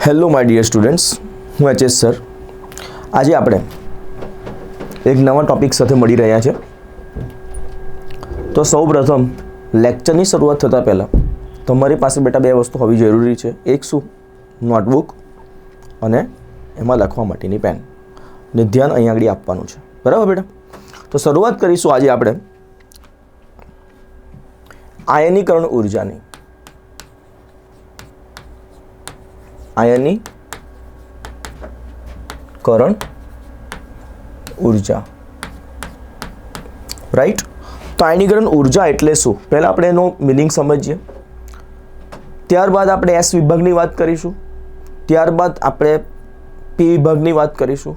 Hello my dear students, હું એચ.એસ. Sir. આજે આપણે એક નવા ટોપિક સાથે મળી રહ્યા છે. તો સૌપ્રથમ લેક્ચરની શરૂઆત થતાં પહેલાં તમારી પાસે બેટા બે વસ્તુ હોવી જરૂરી છે. એક શું? નોટબુક અને એમાં લખવા માટેની પેન. ને ધ્યાન અહીંયા આગળ આપવાનું છે, બરાબર બેટા? તો શરૂઆત કરીશું આજે આપણે આયનીકરણ ઉર્જાની. આયનીકરણ ઉર્જા, રાઈટ? તો આયનીકરણ ઉર્જા એટલે શું? પહેલાં આપણે એનો મિનિંગ સમજીએ, ત્યારબાદ આપણે એસ વિભાગની વાત કરીશું, ત્યારબાદ આપણે પી વિભાગની વાત કરીશું,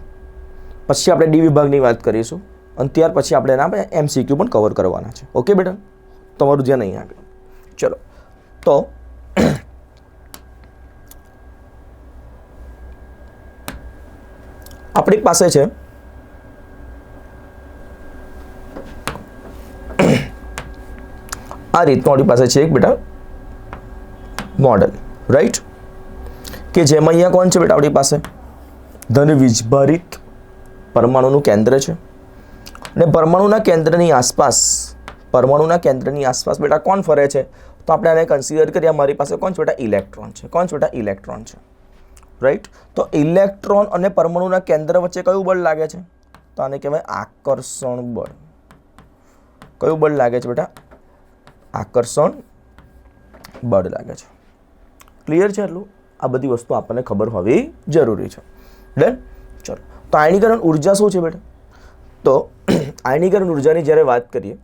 પછી આપણે ડી વિભાગની વાત કરીશું અને ત્યાર પછી આપણે એના એમસીક્યુ પણ કવર કરવાના છે. ઓકે બેટા, તમારું ધ્યાન અહીં આગળ. ચલો, તો આપણી પાસે છે આ રીતનું આપણી પાસે છે એક બેટા મોડલ, રાઈટ? કે જેમાં અહીંયા કોણ છે બેટા? આપણી પાસે ધન વીજભારિત પરમાણુનું કેન્દ્ર છે અને પરમાણુના કેન્દ્રની આસપાસ બેટા કોણ ફરે છે? તો આપણે આને કન્સિડર કરીએ. અમારી પાસે કોણ છે બેટા? ઇલેક્ટ્રોન છે. કોણ છે બેટા? ઇલેક્ટ્રોન છે, રાઈટ? તો ઇલેક્ટ્રોન અને પરમાણુના કેન્દ્ર વચ્ચે કયું બળ લાગે છે? તો આને કહેવાય આકર્ષણ બળ. કયું બળ લાગે છે બેટા? આકર્ષણ બળ લાગે છે. ક્લિયર છે આટલું? આ બધી વસ્તુ આપણને ખબર હોવી જરૂરી છે. ડન? ચલો, તો આયનીકરણ ઉર્જા શું છે બેટા? તો આયનીકરણ ઉર્જાની જ્યારે વાત કરીએ,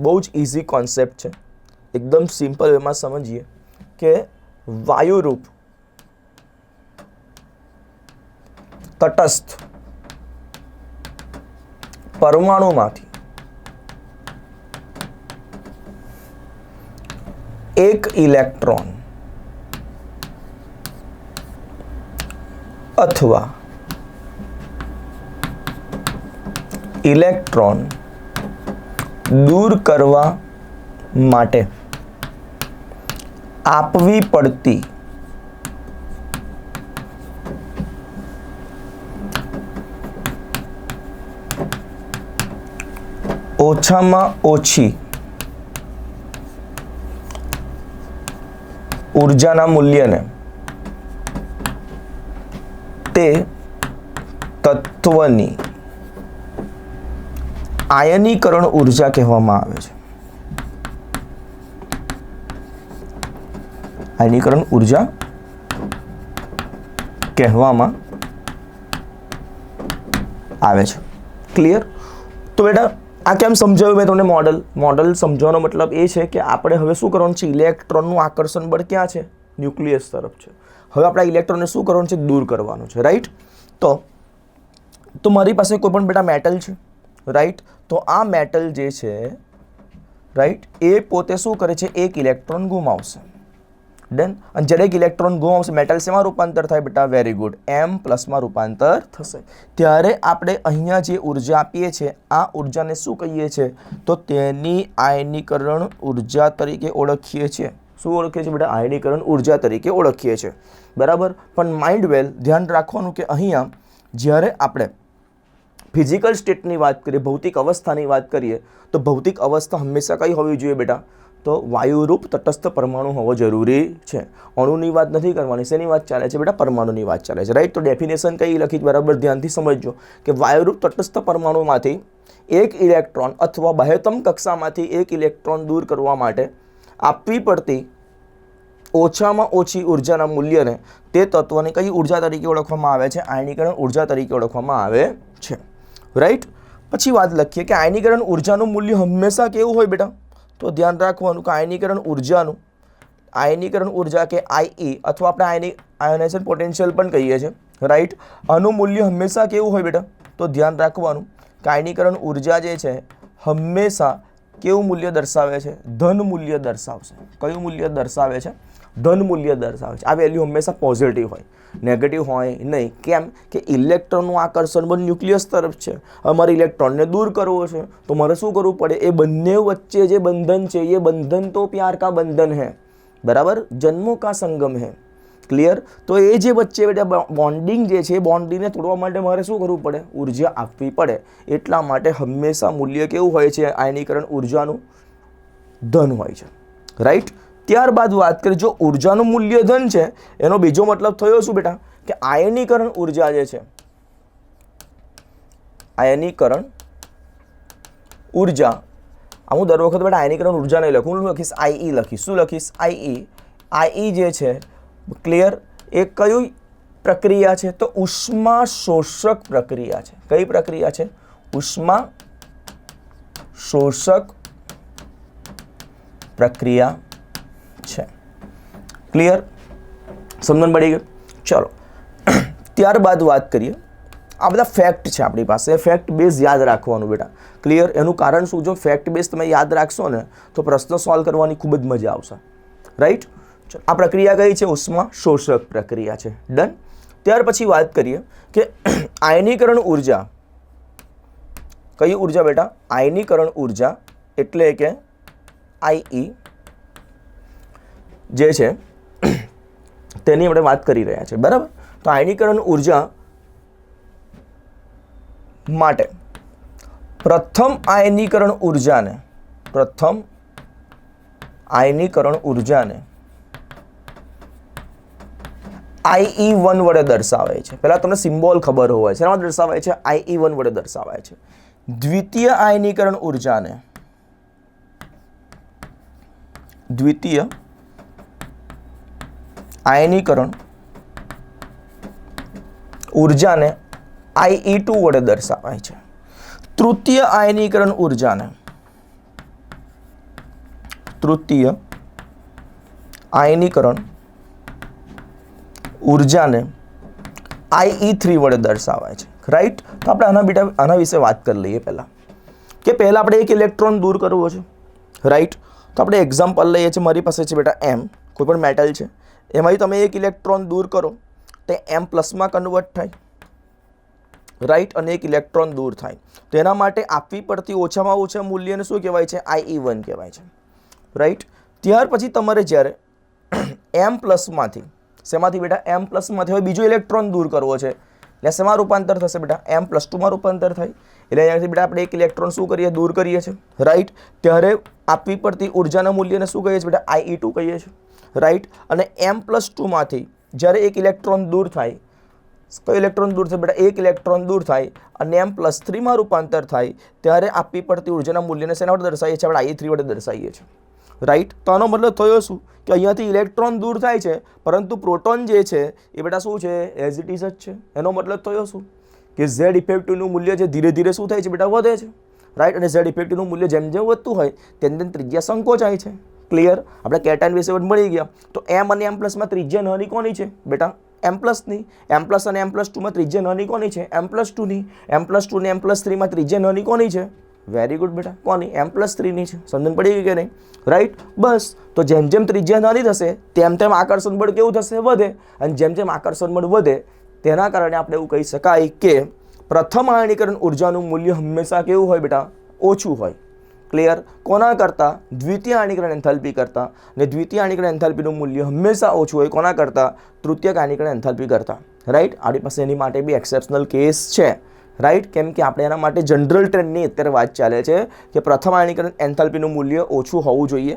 બહુ જ ઇઝી કોન્સેપ્ટ છે. એકદમ સિમ્પલ વેમાં સમજીએ કે વાયુરૂપ તટસ્થ પરમાણુમાંથી એક ઇલેક્ટ્રોન અથવા ઇલેક્ટ્રોન દૂર કરવા માટે આપવી પડતી ઓછામાં ઓછી ઉર્જાના મૂલ્યને તે તત્વની આયનીકરણ ઉર્જા કહેવામાં આવે છે. આયનીકરણ ઉર્જા કહેવામાં આવે છે. ક્લિયર? તો બેટા આ કેમ સમજાવ્યું મેં તમને? મોડલ સમજાવવાનો મતલબ એ છે કે આપણે હવે શું કરવાનું છે? ઇલેક્ટ્રોનનું આકર્ષણ બળ ક્યાં છે? ન્યુક્લિયસ તરફ છે. હવે આપણે ઇલેક્ટ્રોનને શું કરવાનું છે? દૂર કરવાનું છે, રાઈટ? તો મારી પાસે કોઈ પણ બેટા મેટલ છે, રાઈટ? તો આ મેટલ જે છે, રાઈટ, એ પોતે શું કરે છે? એક ઇલેક્ટ્રોન ગુમાવશે. ડન? અને જ્યારે એક ઇલેક્ટ્રોન ગુમાવશે, મેટલ શેમાં રૂપાંતર થાય બેટા? વેરી ગુડ, M+ માં રૂપાંતર થશે. ત્યારે આપણે અહીંયા જે ઉર્જા આપીએ છીએ, આ ઉર્જાને શું કહીએ છીએ? તો તેની આયનીકરણ ઉર્જા તરીકે ઓળખીએ છીએ. શું ઓળખીએ છીએ બેટા? આયનીકરણ ઉર્જા તરીકે ઓળખીએ છીએ, બરાબર? પણ માઇન્ડ વેલ, ધ્યાન રાખવાનું કે અહીંયા જ્યારે આપણે ફિઝિકલ સ્ટેટની વાત કરીએ, ભૌતિક અવસ્થાની વાત કરીએ, તો ભૌતિક અવસ્થા હંમેશા કઈ હોવી જોઈએ બેટા? તો વાયુરૂપ તટસ્થ પરમાણુ હોવો જરૂરી છે. અણુની વાત નથી કરવાની. શેની વાત ચાલે છે બેટા? પરમાણુની વાત ચાલે છે, રાઈટ? તો ડેફિનેશન કઈ લખી? બરાબર ધ્યાનથી સમજજો કે વાયુરૂપ તટસ્થ પરમાણુમાંથી એક ઇલેક્ટ્રોન અથવા બાહ્યતમ કક્ષામાંથી એક ઇલેક્ટ્રોન દૂર કરવા માટે આપવી પડતી ઓછામાં ઓછી ઉર્જાના મૂલ્યને તે તત્વની કઈ ઉર્જા તરીકે ઓળખવામાં આવે છે? આયનીકરણ ઉર્જા તરીકે ઓળખવામાં આવે છે, રાઈટ? પછી વાત લખીએ કે આયનીકરણ ઉર્જાનું મૂલ્ય હંમેશા કેવું હોય બેટા? તો ધ્યાન રાખવાનું કે આયનીકરણ ઉર્જા કે આઈ અથવા આપણે આયોનાઇઝેશન પોટેન્શિયલ પણ કહીએ છીએ, રાઈટ? આનું મૂલ્ય હંમેશા કેવું હોય બેટા? તો ધ્યાન રાખવાનું કે આયનીકરણ ઉર્જા જે છે હંમેશા કેવું મૂલ્ય દર્શાવે છે? ધન મૂલ્ય દર્શાવશે. કયું મૂલ્ય દર્શાવે છે? ધન મૂલ્ય દર્શાવે છે. આ વેલ્યુ હંમેશા પોઝિટિવ હોય, નેગેટિવ હોય નહીં. કેમ? કે ઇલેક્ટ્રોનનું આકર્ષણ બળ ન્યુક્લિયસ તરફ છે. અમારે ઇલેક્ટ્રોનને દૂર કરવો છે તો મારે શું કરવું પડે? એ બંને વચ્ચે જે બંધન છે, એ બંધન તો प्यार का बंधन है, बराबर, जन्मों का संगम है. ક્લિયર? તો એ જે વચ્ચે બેટા બોન્ડિંગ જે છે એ બોન્ડિંગને તોડવા માટે મારે શું કરવું પડે? ઉર્જા આપવી પડે. એટલા માટે હંમેશા મૂલ્ય કેવું હોય છે આયનીકરણ ઉર્જાનું? ધન હોય છે, રાઈટ? ત્યારબાદ વાત કરીએ, જો ઉર્જાનું મૂલ્ય ધન છે એનો બીજો મતલબ થયો શું બેટા? કે આયનીકરણ ઉર્જા જે છે, આયનીકરણ ઉર્જા, હું દર વખત બેટા આયનીકરણ ઉર્જા નહીં લખું, હું લખીશ આઈ લખીશ. શું લખીશ? આઈ જે છે, ક્લિયર? એ કઈ પ્રક્રિયા છે? તો ઉષ્મા શોષક પ્રક્રિયા છે. કઈ પ્રક્રિયા છે? ઉષ્મા શોષક પ્રક્રિયા છે. ક્લિયર? સમજણ પડી ગઈ? ચલો ત્યારબાદ વાત કરીએ, આ બધા ફેક્ટ છે આપણી પાસે, ફેક્ટ બેઝ યાદ રાખવાનું બેટા. ક્લિયર? એનું કારણ શું? જો ફેક્ટ બેઝ તમે યાદ રાખશો ને તો પ્રશ્ન સોલ્વ કરવાની ખૂબ જ મજા આવશે, રાઈટ? ચલો, આ પ્રક્રિયા કઈ છે? ઉષ્મા શોષક પ્રક્રિયા છે. ડન. ત્યાર પછી વાત કરીએ કે આયનીકરણ ઉર્જા, કઈ ઉર્જા બેટા? આયનીકરણ ઉર્જા એટલે કે આઈ જે છે તેની આપણે વાત કરી રહ્યા છે, બરાબર? તો આયનીકરણ ઉર્જા માટે પ્રથમ આયનીકરણ ઉર્જાને IE1 વડે દર્શાવાય છે. પહેલા તમને સિમ્બોલ ખબર હોય છે, એમાં દર્શાવાય છે IE1 વડે દર્શાવાય છે. દ્વિતીય આયનીકરણ ઉર્જાને IE2 વડે દર્શાવાય છે. તૃતીય આયનીકરણ ઉર્જાને IE3 વડે દર્શાવાય છે, રાઈટ? તો આપણે આના વિશે વાત કરી લઈએ પહેલા, કે પહેલા આપણે એક ઇલેક્ટ્રોન દૂર કરવો છે, રાઈટ? તો આપણે એક્ઝામ્પલ લઈએ છીએ, મારી પાસે છે બેટા M, કોઈ પણ મેટલ છે, એમાંથી તમે એક ઇલેક્ટ્રોન દૂર કરો તે M+ માં કન્વર્ટ થાય, રાઈટ? અને એક ઇલેક્ટ્રોન દૂર થાય. તો એના માટે આપવી પડતી ઓછામાં ઓછા મૂલ્યને શું કહેવાય છે? IE1 કહેવાય છે, રાઈટ? ત્યાર પછી તમારે જ્યારે M+ માંથી, શેમાંથી બેટા? M+ માંથી હવે બીજો ઇલેક્ટ્રોન દૂર કરવો છે, એટલે શેમાં રૂપાંતર થશે બેટા? M+2 માં રૂપાંતર થાય. એટલે અહીંયાથી બેટા આપણે એક ઇલેક્ટ્રોન શું કરીએ? દૂર કરીએ છીએ, રાઈટ? ત્યારે આપવી પડતી ઉર્જાના મૂલ્યને શું કહીએ છીએ બેટા? IE2 કહીએ છીએ, રાઈટ? અને M+2 માંથી જ્યારે એક ઇલેક્ટ્રોન દૂર થાય, કયો ઇલેક્ટ્રોન દૂર થાય બેટા? એક ઇલેક્ટ્રોન દૂર થાય અને M+3 માં રૂપાંતર થાય, ત્યારે આપવી પડતી ઉર્જાના મૂલ્યને શેના વડે દર્શાવીએ છીએ? આપણે IE3 વડે દર્શાવીએ છીએ, રાઈટ? તો આનો મતલબ થયો શું? કે અહીંયાથી ઇલેક્ટ્રોન દૂર થાય છે, પરંતુ પ્રોટોન જે છે એ બેટા શું છે? એઝ ઇટ ઇઝ જ છે. એનો મતલબ થયો શું? કે Z ઇફેક્ટિવનું મૂલ્ય જે ધીરે ધીરે શું થાય છે બેટા? વધે છે, રાઈટ? અને Z ઇફેક્ટિવનું મૂલ્ય જેમ જેમ વધતું હોય તેમ તેમ ત્રિજ્યા સંકોચાય છે. ક્લિયર? આપણે કેટાયન વિશે મળી ગયા. તો M અને M+ માં ત્રિજ્યા નાની કોની છે બેટા? M+ ની. M+ અને M+2 માં ત્રિજ્યા નાની કોની છે? M+2 ની. M+2 અને M+3 માં ત્રિજ્યા નાની કોની છે? વેરી ગુડ બેટા, કોની? M+3 ની છે. સમજણ પડી ગઈ કે નહીં? રાઈટ? બસ. તો જેમ જેમ ત્રિજ્યા નાની થશે તેમ તેમ આકર્ષણ બળ કેવું થશે? વધે. અને જેમ જેમ આકર્ષણ બળ વધે તેના કારણે આપણે એવું કહી શકાય કે પ્રથમ આયનીકરણ ઉર્જાનું મૂલ્ય હંમેશા કેવું હોય બેટા? ઓછું હોય. ક્લિયર? કોના કરતાં? દ્વિતીય આયનીકરણ એન્થાલ્પી કરતાં. અને દ્વિતીય આયનીકરણ એન્થાલ્પીનું મૂલ્ય હંમેશા ઓછું હોય કોના કરતાં? તૃતીયક આયનીકરણ એન્થાલ્પી કરતાં, રાઈટ? આપણી પાસે એની માટે બી એક્સેપ્શનલ કેસ છે, રાઈટ? કેમ કે આપણે એના માટે જનરલ ટ્રેન્ડની અત્યારે વાત ચાલે છે કે પ્રથમ આયનીકરણ એન્થાલ્પીનું મૂલ્ય ઓછું હોવું જોઈએ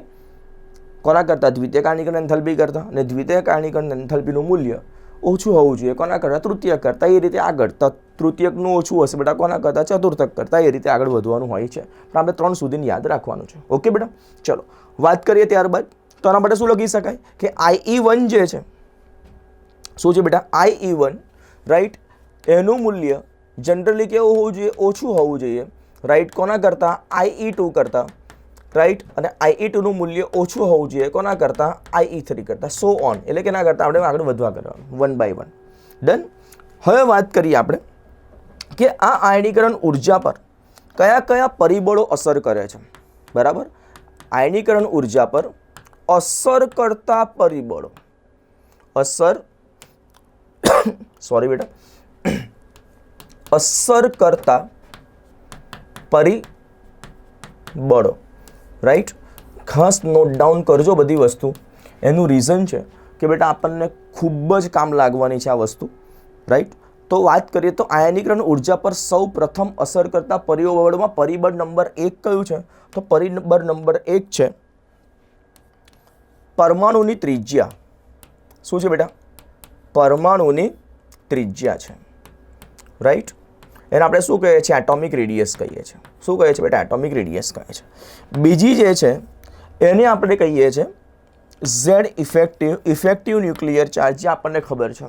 કોના કરતાં? દ્વિતીયક આયનીકરણ એન્થાલ્પી કરતાં. અને દ્વિતીયક આયનીકરણ એન્થાલ્પીનું મૂલ્ય ઓછું હોવું જોઈએ કોના કરતાં? તૃતીયક કરતાં. એ રીતે આગળ તૃતીયકનું ઓછું હશે બેટા કોના કરતાં? ચતુર્થક કરતાં. એ રીતે આગળ વધવાનું હોય છે, પણ આપણે 3 સુધીને યાદ રાખવાનું છે. ઓકે બેટા? ચલો વાત કરીએ ત્યારબાદ. તો આના માટે શું લખી શકાય? કે IE1 જે છે શું છે બેટા? IE1, right? એનું મૂલ્ય જનરલી કેવું હોવું જોઈએ? ઓછું હોવું જોઈએ, રાઈટ? કોના કરતાં? IE2 કરતાં, રાઈટ? અને IE2નું મૂલ્ય ઓછું હોવું જોઈએ કોના કરતાં? IE3 કરતાં. So on. એટલે કેના કરતાં? આપણે આગળ વધવા કરવાનું, 1 by 1. ડન. હવે વાત કરીએ આપણે કે આ આયનીકરણ ઉર્જા પર કયા કયા પરિબળો અસર કરે છે, બરાબર? આયનીકરણ ઉર્જા પર અસર કરતા પરિબળો, અસર કરતા પરિબળો, રાઈટ? ખાસ નોટ ડાઉન કરજો બધી વસ્તુ. એનું રીઝન છે કે બેટા આપણને ખૂબ જ કામ લાગવાની છે આ વસ્તુ, રાઈટ. તો વાત કરીએ તો આયનીકરણ ઉર્જા પર સૌ પ્રથમ અસર કરતા પરિબળોમાં પરિબળ નંબર 1 કયું છે? તો પરિબળ નંબર 1 છે પરમાણુની ત્રિજ્યા. શું છે બેટા? પરમાણુની ત્રિજ્યા છે, રાઈટ. એને આપણે શું કહીએ છીએ? એટોમિક રેડિયસ કહીએ છીએ. શું કહીએ છીએ બેટા? એટોમિક રેડિયસ કહે છે. બીજી જે છે એને આપણે કહીએ છીએ ઝેડ ઇફેક્ટિવ ન્યુક્લિયર ચાર્જ, જે આપણને ખબર છે,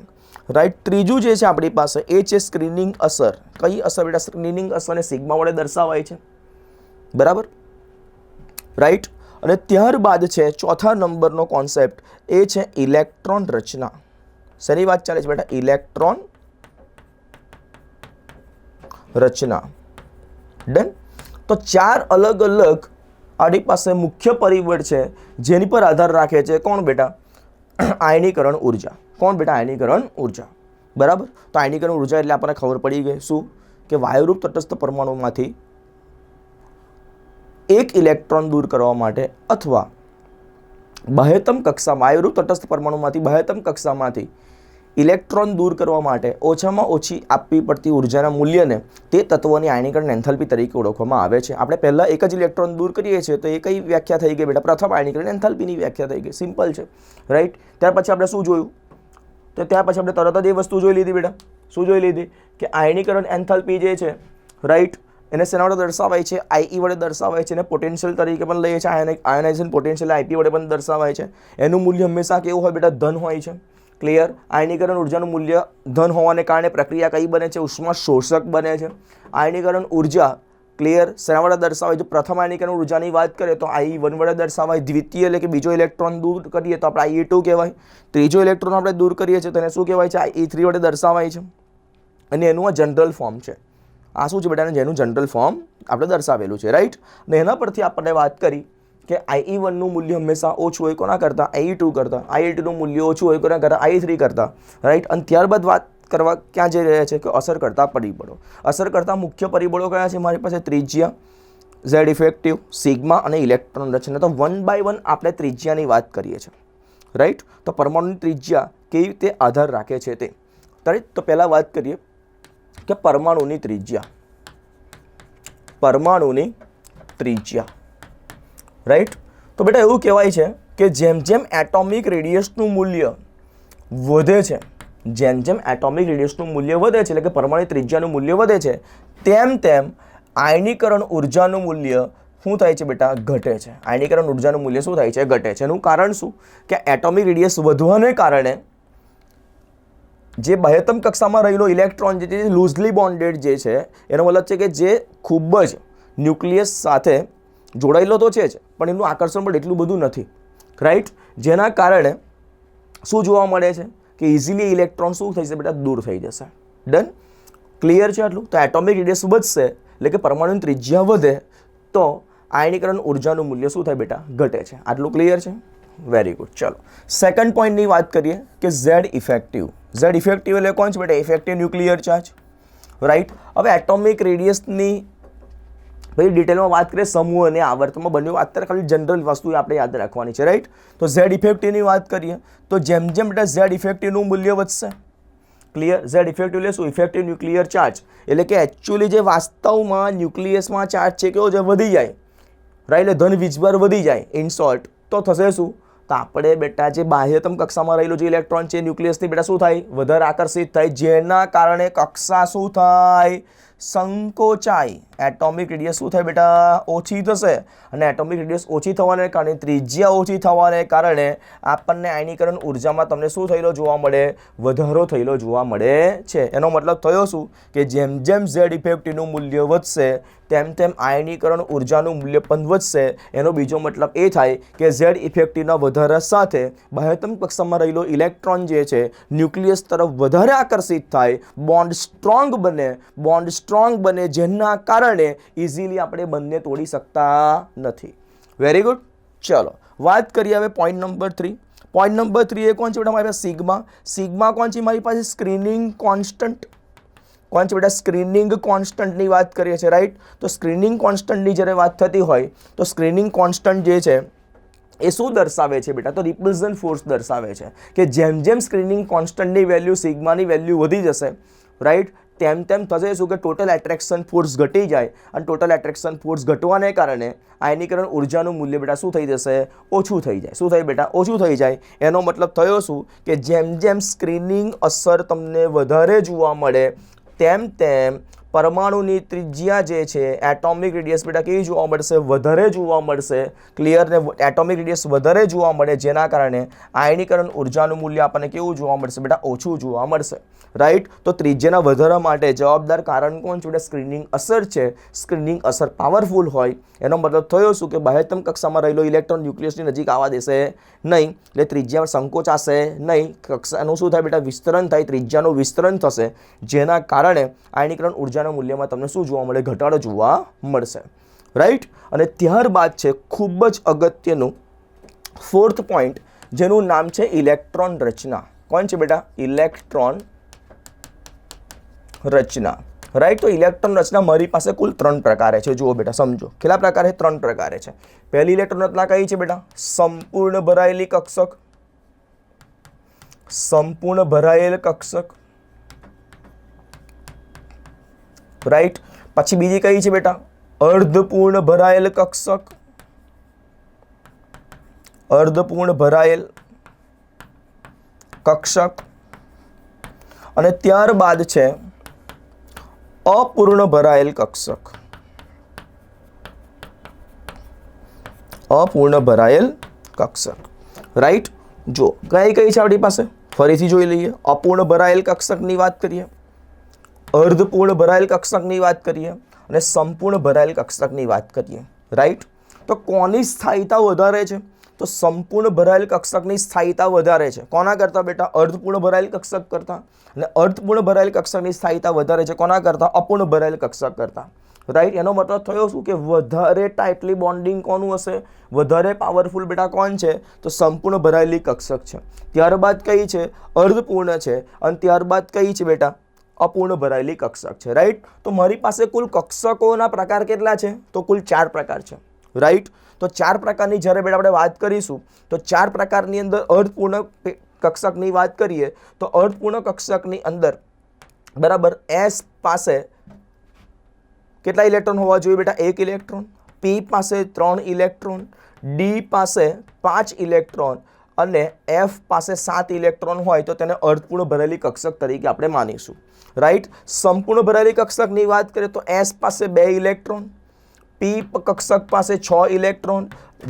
રાઈટ. ત્રીજું જે છે આપણી પાસે એ છે સ્ક્રીનિંગ અસર. કઈ અસર બેટા? સ્ક્રીનિંગ અસરને સિગ્મા વડે દર્શાવાય છે, બરાબર, રાઈટ. અને ત્યારબાદ છે ચોથા નંબરનો કોન્સેપ્ટ, એ છે ઇલેક્ટ્રોન રચના. શેની વાત ચાલે છે બેટા? ઇલેક્ટ્રોન રચના. ડન. તો 4 અલગ અલગ આપણી પાસે મુખ્ય પરિબળ છે જેની પર આધાર રાખે છે કોણ બેટા? આયનીકરણ ઉર્જા. કોણ બેટા? આયનીકરણ ઉર્જા, બરાબર. તો આયનીકરણ ઉર્જા એટલે આપણને ખબર પડી ગઈ શું? કે વાયુરૂપ તટસ્થ પરમાણુમાંથી એક ઇલેક્ટ્રોન દૂર કરવા માટે અથવા બાહ્યતમ કક્ષા વાયુરૂપ તટસ્થ પરમાણુમાંથી બાહ્યતમ કક્ષામાંથી ઇલેક્ટ્રોન દૂર કરવા માટે ઓછામાં ઓછી આપવી પડતી ઉર્જાના મૂલ્યને તે તત્વોની આયનીકરણ એન્થાલ્પી તરીકે ઓળખવામાં આવે છે. આપણે પહેલા એક જ ઇલેક્ટ્રોન દૂર કરીએ છીએ તો એ કઈ વ્યાખ્યા થઈ ગઈ બેટા? પ્રથમ આયનીકરણ એન્થાલ્પીની વ્યાખ્યા થઈ ગઈ. સિમ્પલ છે, રાઈટ. ત્યાર પછી આપણે શું જોયું? તો ત્યાર પછી આપણે તરત જ એ વસ્તુ જોઈ લીધી બેટા. શું જોઈ લીધી? કે આયનીકરણ એન્થાલ્પી જે છે, રાઈટ, એને શેના વડે દર્શાવાય છે? આઈ વડે દર્શાવાય છે. એને પોટેન્શિયલ તરીકે પણ લઈએ છીએ. આયનાઇઝેશન પોટેન્શિયલ આઈપી વડે પણ દર્શાવાય છે. એનું મૂલ્ય હંમેશા કેવું હોય બેટા? ધન હોય છે. ક્લિયર. આયનીકરણ ઉર્જાનું મૂલ્ય ધન હોવાને કારણે પ્રક્રિયા કઈ બને છે? ઉષ્મા શોષક બને છે. આયનીકરણ ઉર્જા ક્લિયર શેના વડે દર્શાવાય? જો પ્રથમ આયનીકરણ ઉર્જાની વાત કરીએ તો I1 વડે દર્શાવાય. દ્વિતીય એટલે કે બીજો ઇલેક્ટ્રોન દૂર કરીએ તો આપણે I2 કહેવાય. ત્રીજો ઇલેક્ટ્રોન આપણે દૂર કરીએ છીએ તો એને શું કહેવાય છે? I3 વડે દર્શાવાય છે. અને એનું આ જનરલ ફોર્મ છે. આ શું છે બેટા? જેનું જનરલ ફોર્મ આપણે દર્શાવેલું છે, રાઈટ. અને એના પરથી આપણે વાત કરી કે I1 નું મૂલ્ય હંમેશા ઓછું હોય કોના કરતાં? I2 કરતાં. I2 નું મૂલ્ય ઓછું હોય કોના કરતાં? I3 કરતાં, રાઈટ. અને ત્યારબાદ વાત કરવા ક્યાં જઈ રહ્યા છે? કે અસર કરતા પરિબળો. અસર કરતા મુખ્ય પરિબળો કયા છે મારી પાસે? ત્રિજ્યા, ઝેડ ઇફેક્ટિવ, સિગ્મા અને ઇલેક્ટ્રોન રચના. તો 1 બાય 1 આપણે ત્રિજ્યાની વાત કરીએ છીએ, રાઈટ. તો પરમાણુની ત્રિજ્યા કેવી રીતે આધાર રાખે છે તે, રાઈટ. તો પહેલા વાત કરીએ કે પરમાણુની ત્રિજ્યા. પરમાણુની ત્રિજ્યા, રાઈટ. તો બેટા એવું કહેવાય છે કે જેમ જેમ એટોમિક રેડિયસનું મૂલ્ય વધે છે, જેમ જેમ એટોમિક રેડિયસનું મૂલ્ય વધે છે એટલે કે પરમાણુ ત્રિજ્યાનું મૂલ્ય વધે છે, તેમ તેમ આયનીકરણ ઉર્જાનું મૂલ્ય શું થાય છે બેટા? ઘટે છે. આયનીકરણ ઉર્જાનું મૂલ્ય શું થાય છે? ઘટે છે. એનું કારણ શું? કે એટોમિક રેડિયસ વધવાને કારણે જે બાહ્યતમ કક્ષામાં રહેલો ઇલેક્ટ્રોન જે છે લૂઝલી બોન્ડેડ જે છે, એનો મતલબ છે કે જે ખૂબ જ ન્યુક્લિયસ સાથે જોડાયેલો તો છે જ પણ એનું આકર્ષણ પણ એટલું બધું નથી, રાઈટ. જેના કારણે શું જોવા મળે છે? કે ઇઝીલી ઇલેક્ટ્રોન શું થઈ જશે બેટા? દૂર થઈ જશે. ડન. ક્લિયર છે આટલું? તો એટોમિક રેડિયસ વધશે એટલે કે પરમાણુની ત્રિજ્યા વધે તો આયનીકરણ ઉર્જાનું મૂલ્ય શું થાય બેટા? ઘટે છે. આટલું ક્લિયર છે? Very good. ચલો સેકન્ડ પોઈન્ટની વાત કરીએ કે ઝેડ ઇફેક્ટિવ. ઝેડ ઇફેક્ટિવ એટલે કોણ છે બેટા? Effective nuclear charge, right. હવે એટોમિક રેડિયસની ભાઈ ડિટેલમાં વાત કરીએ સમૂહ અને આવર્તમાં બંને અત્યારે ખાલી જનરલ વસ્તુ આપણે યાદ રાખવાની છે, રાઈટ. તો ઝેડ ઇફેક્ટિવની વાત કરીએ તો જેમ જેમ બેટા ઝેડ ઇફેક્ટિવનું મૂલ્ય વધશે, ક્લિયર. ઝેડ ઇફેક્ટિવ એટલે શું? ઇફેક્ટિવ ન્યુક્લિયર ચાર્જ એટલે કે એકચ્યુઅલી જે વાસ્તવમાં ન્યુક્લિયસમાં ચાર્જ છે કેવો છે? વધી જાય, રાઈટ. એટલે ધન વીજભાર વધી જાય. ઇન શોર્ટ તો થશે શું? તો આપણે બેટા જે બાહ્યતમ કક્ષામાં રહેલો જે ઇલેક્ટ્રોન છે ન્યુક્લિયસની બેટા શું થાય? વધારે આકર્ષિત થાય, જેના કારણે કક્ષા શું થાય? સંકોચાય. એટોમિક રેડિયસ શું થાય બેટા? ઓછી થશે. અને એટોમિક રેડિયસ ઓછી થવાને કારણે ત્રિજ્યા ઓછી થવાને કારણે આપણને આયનીકરણ ઉર્જામાં તમને શું થયેલો જોવા મળે? વધારો થયેલો જોવા મળે છે. એનો મતલબ થયો શું? કે જેમ જેમ ઝેડ ઇફેક્ટિવનું મૂલ્ય વધશે તેમ તેમ આયનીકરણ ઉર્જાનું મૂલ્ય પણ વધશે. એનો બીજો મતલબ એ થાય કે ઝેડ ઇફેક્ટિવના વધારા સાથે બાહ્યતમ કક્ષામાં રહેલો ઇલેક્ટ્રોન જે છે ન્યુક્લિયસ તરફ વધારે આકર્ષિત થાય, બોન્ડ સ્ટ્રોંગ બને, બોન્ડ સ્ટ્રોંગ બને જેના કારણે ઇઝીલી આપણે બંને તોડી શકતા નથી. Very good. ચલો વાત કરીએ હવે પોઈન્ટ નંબર 3. પોઈન્ટ નંબર 3 એ કોણ છે બેટા? મારી પાસે સિગ્મા. સિગ્મા કોણ છે મારી પાસે? Screening constant. કોણ છે બેટા? સ્ક્રીનિંગ કોન્સ્ટન્ટની વાત કરીએ છીએ, રાઈટ. તો સ્ક્રીનિંગ કોન્સ્ટન્ટની જ્યારે વાત થતી હોય તો સ્ક્રીનિંગ કોન્સ્ટન્ટ જે છે એ શું દર્શાવે છે બેટા? તો રિપલ્ઝન ફોર્સ દર્શાવે છે કે જેમ જેમ સ્ક્રીનિંગ કોન્સ્ટન્ટની વેલ્યુ સિગ્માની વેલ્યુ વધી જશે, રાઈટ, તેમ તેમ થશે શું કે ટોટલ એટ્રેક્શન ફોર્સ ઘટી જાય, અને ટોટલ એટ્રેક્શન ફોર્સ ઘટવાને કારણે આયનીકરણ ઉર્જાનું મૂલ્ય બેટા શું થઈ જશે? ઓછું થઈ જાય. શું થાય બેટા? ઓછું થઈ જાય. એનો મતલબ થયો શું કે જેમ જેમ સ્ક્રીનિંગ અસર તમને વધારે જોવા મળે તેમ તેમ પરમાણુની ત્રિજ્યા જે છે, એટોમિક રેડિયસ બેટા કેવી જોવા મળશે? વધારે જોવા મળશે. ક્લિયર ને? એટોમિક રેડિયસ વધારે જોવા મળે જેના કારણે આયનીકરણ ઉર્જાનું મૂલ્ય આપણને કેવું જોવા મળશે બેટા? ઓછું જોવા મળશે, રાઈટ. તો ત્રિજ્યાના વધારા માટે જવાબદાર કારણ કોણ છે બેટા? સ્ક્રીનિંગ અસર છે. સ્ક્રીનિંગ અસર પાવરફુલ હોય એનો મતલબ થયો શું કે બાહ્યતમ કક્ષામાં રહેલો ઇલેક્ટ્રોન ન્યુક્લિયસની નજીક આવવા દેશે નહીં, એટલે ત્રિજ્યા સંકોચાશે નહીં. કક્ષાનું શું થાય બેટા? વિસ્તરણ થાય. ત્રિજ્યાનું વિસ્તરણ થશે જેના કારણે આયનીકરણ ઉર્જાના મૂલ્યમાં તમને શું જોવા મળે? ઘટાડો જોવા મળશે, રાઈટ. અને ત્યારબાદ છે ખૂબ જ અગત્યનું 4th પોઈન્ટ, જેનું નામ છે ઇલેક્ટ્રોન રચના. કોણ છે બેટા? ઇલેક્ટ્રોન રચના, રાઈટ. તો ઇલેક્ટ્રોન રચના મારી પાસે કુલ 3 પ્રકારે છે. જુઓ બેટા, સમજો કેટલા પ્રકારે? 3 પ્રકારે છે. પહેલી ઇલેક્ટ્રોન રચના કઈ છે બેટા? સંપૂર્ણ ભરાયેલી કક્ષક. સંપૂર્ણ ભરાયેલ કક્ષક, રાઈટ. પછી બીજી કઈ છે બેટા? અર્ધપૂર્ણ ભરાયેલ કક્ષક. અર્ધપૂર્ણ ભરાયેલ કક્ષક. અને ત્યારબાદ છે અપૂર્ણ ભરાયેલ કક્ષક. અપૂર્ણ ભરાયેલ કક્ષક, રાઈટ. જો કઈ કઈ છે આપણી પાસે? ફરીથી જોઈ લઈએ. અપૂર્ણ ભરાયેલ કક્ષકની વાત કરીએ, અર્ધપૂર્ણ ભરાયેલ કક્ષકની વાત કરીએ, અને સંપૂર્ણ ભરાયેલ કક્ષકની વાત કરીએ, રાઈટ. તો કોની સ્થાયીતા વધારે છે? તો સંપૂર્ણ ભરાયેલ કક્ષકની સ્થાયીતા વધારે છે. કોના કરતાં બેટા? અર્ધપૂર્ણ ભરાયેલ કક્ષક કરતાં. અને અર્ધપૂર્ણ ભરાયેલ કક્ષકની સ્થાયીતા વધારે છે કોના કરતાં? અપૂર્ણ ભરાયેલ કક્ષક કરતાં, રાઈટ. એનો મતલબ થયો શું કે વધારે ટાઇટલી બોન્ડિંગ કોનું હશે? વધારે પાવરફુલ બેટા કોણ છે? તો સંપૂર્ણ ભરાયેલી કક્ષક છે. ત્યારબાદ કઈ છે? અર્ધપૂર્ણ છે. અને ત્યારબાદ કઈ છે બેટા? અપૂર્ણ ભરાયેલી કક્ષક છે, રાઈટ. તો મારી પાસે કુલ કક્ષકોના પ્રકાર કેટલા છે? તો કુલ 4 પ્રકાર છે, રાઈટ. તો 4 પ્રકારની જ્યારે બેટા આપણે વાત કરીશું તો 4 પ્રકારની અંદર અર્ધપૂર્ણ કક્ષકની વાત કરીએ તો અર્ધપૂર્ણ કક્ષકની અંદર બરાબર S પાસે કેટલા ઇલેક્ટ્રોન હોવા જોઈએ બેટા? 1 ઇલેક્ટ્રોન. P પાસે 3 ઇલેક્ટ્રોન. D પાસે 5 ઇલેક્ટ્રોન અને F પાસે 7 ઇલેક્ટ્રોન હોય તો તેને અર્ધપૂર્ણ ભરેલી કક્ષક તરીકે આપણે માનીશું, રાઈટ. સંપૂર્ણ ભરેલી કક્ષકની વાત કરીએ તો S પાસે 2 ઇલેક્ટ્રોન, P કક્ષક પાસે 6 ઇલેક્ટ્રોન,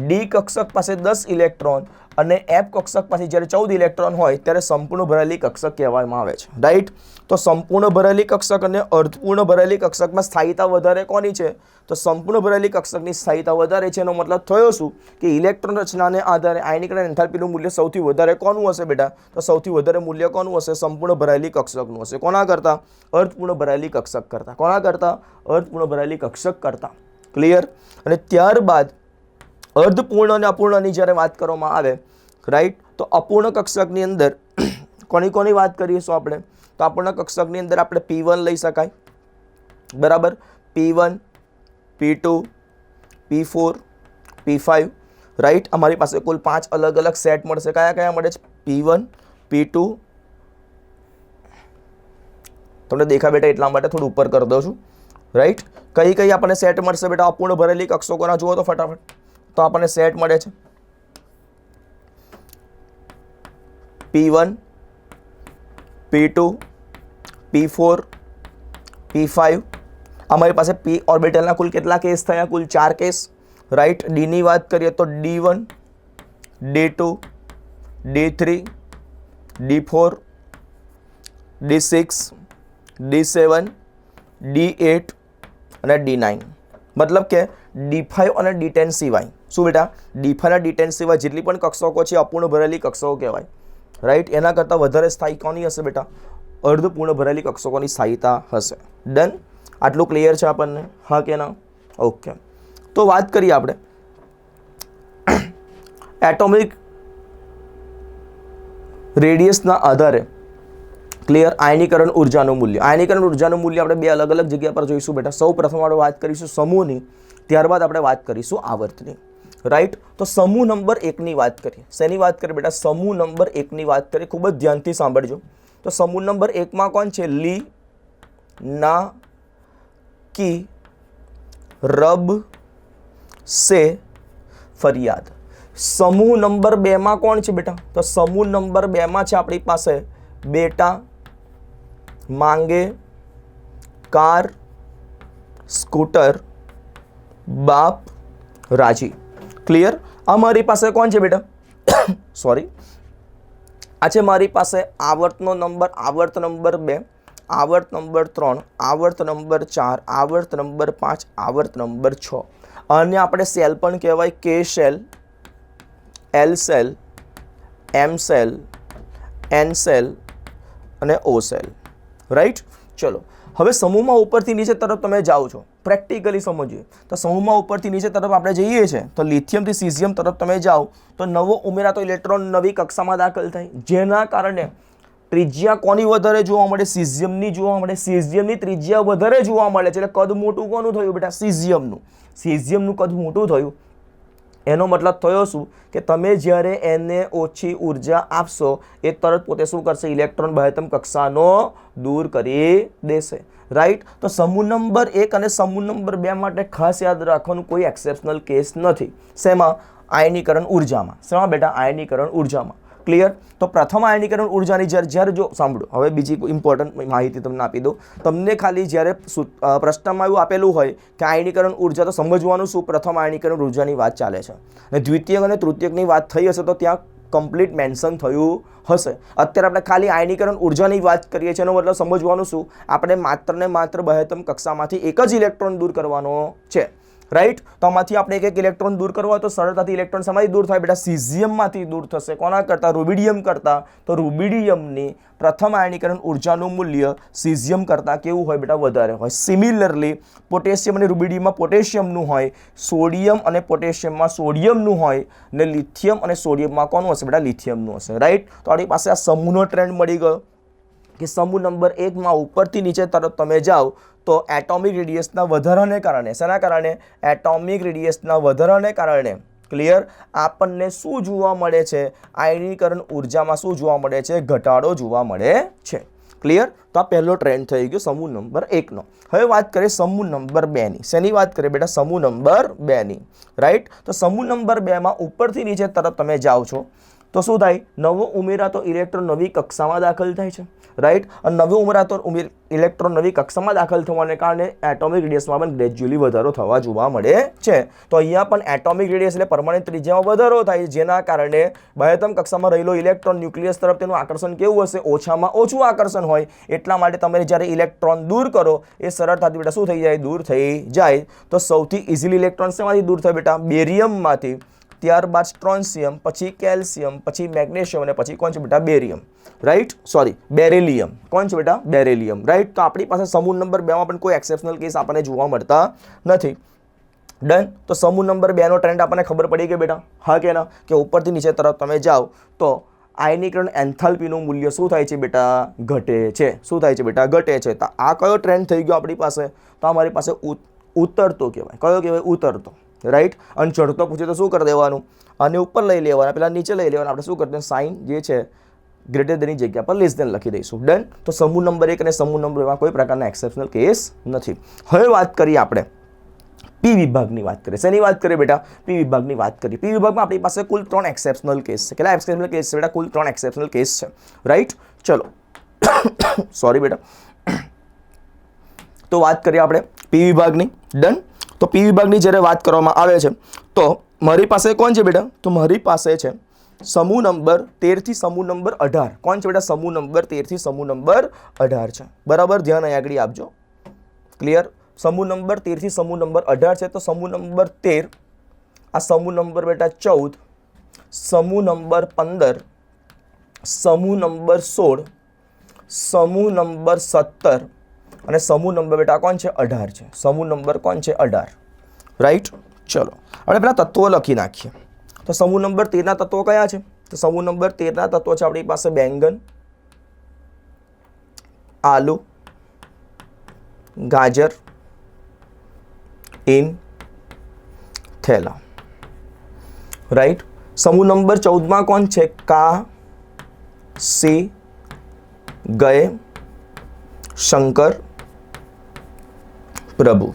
D કક્ષક પાસે 10 ઇલેક્ટ્રોન અને F કક્ષક પાસે જ્યારે 14 ઇલેક્ટ્રોન હોય ત્યારે સંપૂર્ણ ભરેલી કક્ષક કહેવામાં આવે છે, રાઈટ. તો સંપૂર્ણ ભરેલી કક્ષક અને અર્ધપૂર્ણ ભરેલી કક્ષકમાં સ્થાયીતા વધારે કોની છે? તો સંપૂર્ણ ભરેલી કક્ષકની સ્થાયીતા વધારે છે. એનો મતલબ થયો શું કે ઇલેક્ટ્રોન રચનાને આધારે આયનીકરણ એન્થાલ્પીનું મૂલ્ય સૌથી વધારે કોનું હશે બેટા? તો સૌથી વધારે મૂલ્ય કોનું હશે? સંપૂર્ણ ભરાયેલી કક્ષકનું હશે. કોના કરતાં? અર્ધપૂર્ણ ભરાયેલી કક્ષક કરતાં. કોના કરતાં? અર્ધપૂર્ણ ભરાયેલી કક્ષક કરતાં. ક્લિયર. અને ત્યારબાદ અર્ધપૂર્ણ અને અપૂર્ણની જ્યારે વાત કરવામાં આવે, રાઈટ, તો અપૂર્ણ કક્ષકની અંદર કોની કોની વાત કરીશું આપણે? તો અપૂર્ણ કક્ષકની અંદર આપણે P1 લઈ શકાય, બરાબર. P1, P2, P4, P5, right. અમારી પાસે કુલ 5 અલગ અલગ સેટ મળશે. કયા કયા મળે છે? P1, P2, તમને દેખા બેટા એટલા માટે થોડું ઉપર કરી દઉં છું, રાઈટ. કઈ કઈ આપણને સેટ મળશે બેટા? અપૂર્ણ ભરેલી કક્ષકોના જુઓ તો ફટાફટ. તો આપણને સેટ મળે છે P1, P2, P4, P5. અમારી પાસે P ઓર્બિટલના કુલ કેટલા કેસ થયા? કુલ 4 કેસ, રાઈટ. D ની વાત કરીએ તો D1, D2, D3, D4, D6, D7, D8 અને D9. મતલબ કે D5 અને D10 સિવાય શું બેટા? D5 અને D10 સિવાય જેટલી પણ કક્ષકો છે અપૂર્ણ ભરેલી કક્ષકો કહેવાય, રાઈટ. એના કરતાં વધારે સ્થાયી કોની હશે બેટા? અર્ધપૂર્ણ ભરેલી કક્ષકોની સ્થાયીતા હશે. ડન. આટલું ક્લિયર છે આપણને? હા કે ના? ઓકે. તો વાત કરીએ આપણે એટોમિક રેડિયસના આધારે ક્લિયર આયનીકરણ ઉર્જાનું મૂલ્ય. આયનીકરણ ઉર્જાનું મૂલ્ય આપણે 2 અલગ અલગ જગ્યા પર જોઈશું બેટા. સૌ પ્રથમ આપણે વાત કરીશું સમૂહની, ત્યારબાદ આપણે વાત કરીશું આવર્તની. રાઈટ. તો સમૂહ નંબર 1ની વાત કરીએ. શેની વાત કરીએ બેટા? સમૂહ નંબર 1ની વાત કરીએ. ખૂબ જ ધ્યાનથી સાંભળજો. તો સમૂહ નંબર 1માં કોણ છે? લી, ના, કી, રબ, સે, ફરિયાદ. સમૂહ નંબર 2માં કોણ છે બેટા? તો સમૂહ નંબર 2માં છે આપણી પાસે બેટા, માંગે, કાર, સ્કૂટર, બાપ, રાજી. ક્લિયર? આ મારી પાસે કોણ છે બેટા? સોરી, આ છે મારી પાસે આવર્તનો નંબર, આવર્ત નંબર 2, આવર્ત નંબર 3, આવર્ત નંબર 4, આવર્ત નંબર 5, આવર્ત નંબર 6. અને આપણે સેલ પણ કહેવાય. K shell, L shell, M shell, N shell અને ઓ સેલ. રાઈટ. ચલો, હવે સમૂહમાં ઉપરથી નીચે તરફ તમે જાઓ છો, પ્રેક્ટિકલી સમજીએ. તો સમૂહમાં ઉપરથી નીચે તરફ આપણે જઈએ છીએ તો લિથિયમથી સીઝિયમ તરફ તમે જાઓ તો નવો ઉમેરાતો ઇલેક્ટ્રોન નવી કક્ષામાં દાખલ થાય, જેના કારણે ત્રિજ્યા કોની વધારે જોવા મળે? સીઝિયમની જોવા મળે. સીઝિયમની ત્રિજ્યા વધારે જોવા મળે છે એટલે કદ મોટું કોનું થયું બેટા? સીઝિયમનું. સીઝિયમનું કદ મોટું થયું એનો મતલબ થયો શું કે તમે જ્યારે એને ઓછી ઉર્જા આપશો એ તરત પોતે શું કરશે? ઇલેક્ટ્રોન બાહ્યતમ કક્ષાનો દૂર કરી દેશે. રાઈટ. તો સમૂહ નંબર 1 અને સમૂહ નંબર 2 માટે ખાસ યાદ રાખવાનું કોઈ એક્સેપ્શનલ કેસ નથી. શેમાં? આયનીકરણ ઉર્જામાં. શેમાં બેટા? આયનીકરણ ઉર્જામાં. ક્લિયર? તો પ્રથમ આયનીકરણ ઉર્જાની જ્યારે જો સાંભળો, હવે બીજી ઇમ્પોર્ટન્ટ માહિતી તમને આપી દઉં. તમને ખાલી જ્યારે પ્રશ્નમાં એવું આપેલું હોય કે આયનીકરણ ઉર્જા, તો સમજવાનું શું? પ્રથમ આયનીકરણ ઉર્જાની વાત ચાલે છે અને દ્વિતીયક અને તૃતીયકની વાત થઈ હશે તો ત્યાં કમ્પ્લીટ મેન્શન થયું હશે. અત્યારે આપણે ખાલી આયનીકરણ ઉર્જાની વાત કરીએ છીએ. એનો મતલબ સમજવાનું શું? આપણે માત્ર ને માત્ર બાહ્યતમ કક્ષામાંથી એક જ ઇલેક્ટ્રોન દૂર કરવાનો છે. રાઈટ. તો આમાંથી આપણે એક ઇલેક્ટ્રોન દૂર કરવો હોય તો સરળતાથી ઇલેક્ટ્રોન શેમાંથી દૂર થાય બેટા? સીઝિયમમાંથી દૂર થશે. કોના કરતાં? રૂબિડિયમ કરતાં. તો રૂબિડિયમની પ્રથમ આયનીકરણ ઉર્જાનું મૂલ્ય સીઝિયમ કરતાં કેવું હોય બેટા? વધારે હોય. સિમિલરલી પોટેશિયમ અને રૂબિડિયમમાં પોટેશિયમનું હોય, સોડિયમ અને પોટેશિયમમાં સોડિયમનું હોય ને લિથિયમ અને સોડિયમમાં કોનું હશે બેટા? લિથિયમનું હશે. રાઈટ. તો આપણી પાસે આ સમૂહનો ટ્રેન્ડ મળી ગયો કે સમૂહ નંબર 1માં ઉપરથી નીચે તરફ તમે જાઓ તો એટોમિક રેડિયસના વધારાને કારણે, શેના કારણે? એટોમિક રેડિયસના વધારાને કારણે ક્લિયર આપણને શું જોવા મળે છે? આયનીકરણ ઉર્જામાં શું જોવા મળે છે? ઘટાડો જોવા મળે છે. ક્લિયર? તો આ પહેલો ટ્રેન્ડ થઈ ગયો સમૂહ નંબર 1નો. હવે વાત કરીએ સમૂહ નંબર 2ની. શેની વાત કરીએ બેટા? સમૂહ નંબર 2ની. રાઈટ. તો સમૂહ નંબર 2માં ઉપરથી નીચે તરફ તમે જાઓ છો તો શું થાય? નવો ઉમેરાતો ઇલેક્ટ્રોન નવી કક્ષામાં દાખલ થાય છે. રાઈટ. અને નવો ઉમેરાતો ઇલેક્ટ્રોન નવી કક્ષામાં દાખલ થવાને કારણે એટોમિક રેડિયસમાં પણ ગ્રેજ્યુઅલી વધારો થવા જોવા મળે છે. તો અહીંયા પણ એટોમિક રેડિયસ એટલે પરમાણુ ત્રિજ્યામાં વધારો થાય, જેના કારણે બાહ્યતમ કક્ષામાં રહેલો ઇલેક્ટ્રોન ન્યુક્લિયસ તરફ તેનું આકર્ષણ કેવું હશે? ઓછામાં ઓછું આકર્ષણ હોય. એટલા માટે તમે જ્યારે ઇલેક્ટ્રોન દૂર કરો એ સરળતાથી બેટા શું થઈ જાય? દૂર થઈ જાય. તો સૌથી ઇઝીલી ઇલેક્ટ્રોન શેમાંથી દૂર થાય બેટા? બેરિયમમાંથી. ત્યારબાદ સ્ટ્રોન્સિયમ, પછી કેલ્શિયમ, પછી મેગ્નેશિયમ અને પછી કોણ છે બેટા? બેરિયમ. રાઈટ. Sorry, beryllium. કોણ છે બેટા? બેરેલિયમ. રાઈટ. તો આપણી પાસે સમૂહ નંબર 2માં પણ કોઈ એક્સેપ્શનલ કેસ આપણને જોવા મળતા નથી. ડન. તો સમૂહ નંબર 2નો ટ્રેન્ડ આપણને ખબર પડી ગઈ બેટા? હા કે ના? કે ઉપરથી નીચે તરફ તમે જાઓ તો આયનીકરણ એન્થાલ્પીનું મૂલ્ય શું થાય છે બેટા? ઘટે છે. શું થાય છે બેટા? ઘટે છે. તો આ કયો ટ્રેન્ડ થઈ ગયો આપણી પાસે? તો અમારી પાસે ઉતરતો કહેવાય. કયો કહેવાય? ઉતરતો. રાઈટ. અને ચડતો પૂછે તો શું કરી દેવાનું? અને ઉપર લઈ લેવાના, પેલા નીચે લઈ લેવાના. આપણે શું કરી દઈએ? સાઇન જે છે ગ્રેટર દેનની જગ્યા પર લેસ દેન લખી દઈશું. ડન. તો સમૂહ નંબર 1 અને સમૂહ નંબર 2માં કોઈ પ્રકારના એક્સેપ્શનલ કેસ નથી. હવે વાત કરીએ આપણે પી વિભાગની વાત કરીએ. શેની વાત કરીએ બેટા? પી વિભાગની વાત કરીએ. પી વિભાગમાં આપણી પાસે કુલ 3 એક્સેપ્શનલ કેસ છે. કેટલા એક્સેપ્શનલ કેસ છે બેટા? કુલ 3 એક્સેપ્શનલ કેસ છે. રાઈટ. ચલો, સોરી બેટા. તો વાત કરીએ આપણે પી વિભાગની. ડન. તો પી વિભાગની જ્યારે વાત કરવામાં આવે છે તો મારી પાસે કોણ છે બેટા? તો મારી પાસે છે સમૂહ નંબર 13 થી સમૂહ નંબર 18. કોણ છે બેટા? સમૂહ નંબર 13 થી સમૂહ નંબર 18 છે. બરાબર, ધ્યાન અહીં આગળ આપજો. ક્લિયર? સમૂહ નંબર 13 થી સમૂહ નંબર 18 છે. તો સમૂહ નંબર 13, આ સમૂહ નંબર બેટા 14, સમૂહ નંબર 15, સમૂહ નંબર 16, સમૂહ નંબર 17 અને સમૂહ નંબર બેટા કોણ છે? 18 છે. સમૂહ નંબર કોણ છે? 18. રાઈટ. ચલો, આપણે પેલા તત્વો લખી નાખીએ. તો સમૂહ નંબર 13ના તત્વો કયા છે? તો સમૂહ નંબર 13ના તત્વો છે આપણી પાસે બેંગન, આલુ, ગાજર, ઈન, થેલા. રાઈટ. સમૂહ નંબર 14માં કોણ છે? કા સે ગયે શંકર પ્રભુ.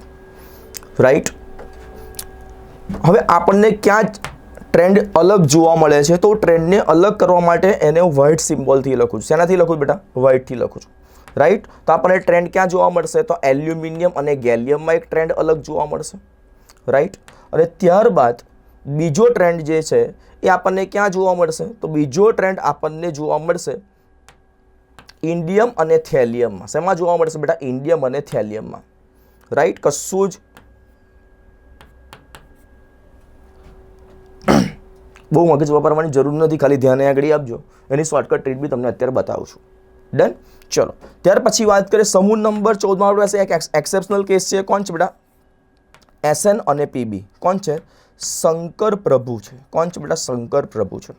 રાઈટ. હવે આપણને ક્યાં ટ્રેન્ડ અલગ જોવા મળે છે, તો ટ્રેન્ડને અલગ કરવા માટે એને વ્હાઇટ સિમ્બોલથી લખું છું. શેનાથી લખું બેટા? વ્હાઇટથી લખું છું. રાઈટ. તો આપણને ટ્રેન્ડ ક્યાં જોવા મળશે? તો એલ્યુમિનિયમ અને ગેલિયમમાં એક ટ્રેન્ડ અલગ જોવા મળશે. રાઈટ. અને ત્યારબાદ બીજો ટ્રેન્ડ જે છે એ આપણને ક્યાં જોવા મળશે? તો બીજો ટ્રેન્ડ આપણને જોવા મળશે ઇન્ડિયમ અને થેલિયમમાં. શેમાં જોવા મળશે બેટા? ઇન્ડિયમ અને થેલિયમમાં. રાઈટ. કશું જ બહુ મગજ વાપરવાની જરૂર નથી, ખાલી ધ્યાન આગળ આપજો. એની શોર્ટકટ ટ્રીટ બી તમને અત્યારે બતાવું છું. ડન. ચલો, ત્યાર પછી વાત કરીએ સમૂહ નંબર 14માં આપણી પાસે એક એક્સેપ્શનલ કેસ છે. કોણ છે બેટા? એસએન અને પીબી. કોણ છે? શંકર પ્રભુ છે. કોણ છે બેટા? શંકર પ્રભુ છે.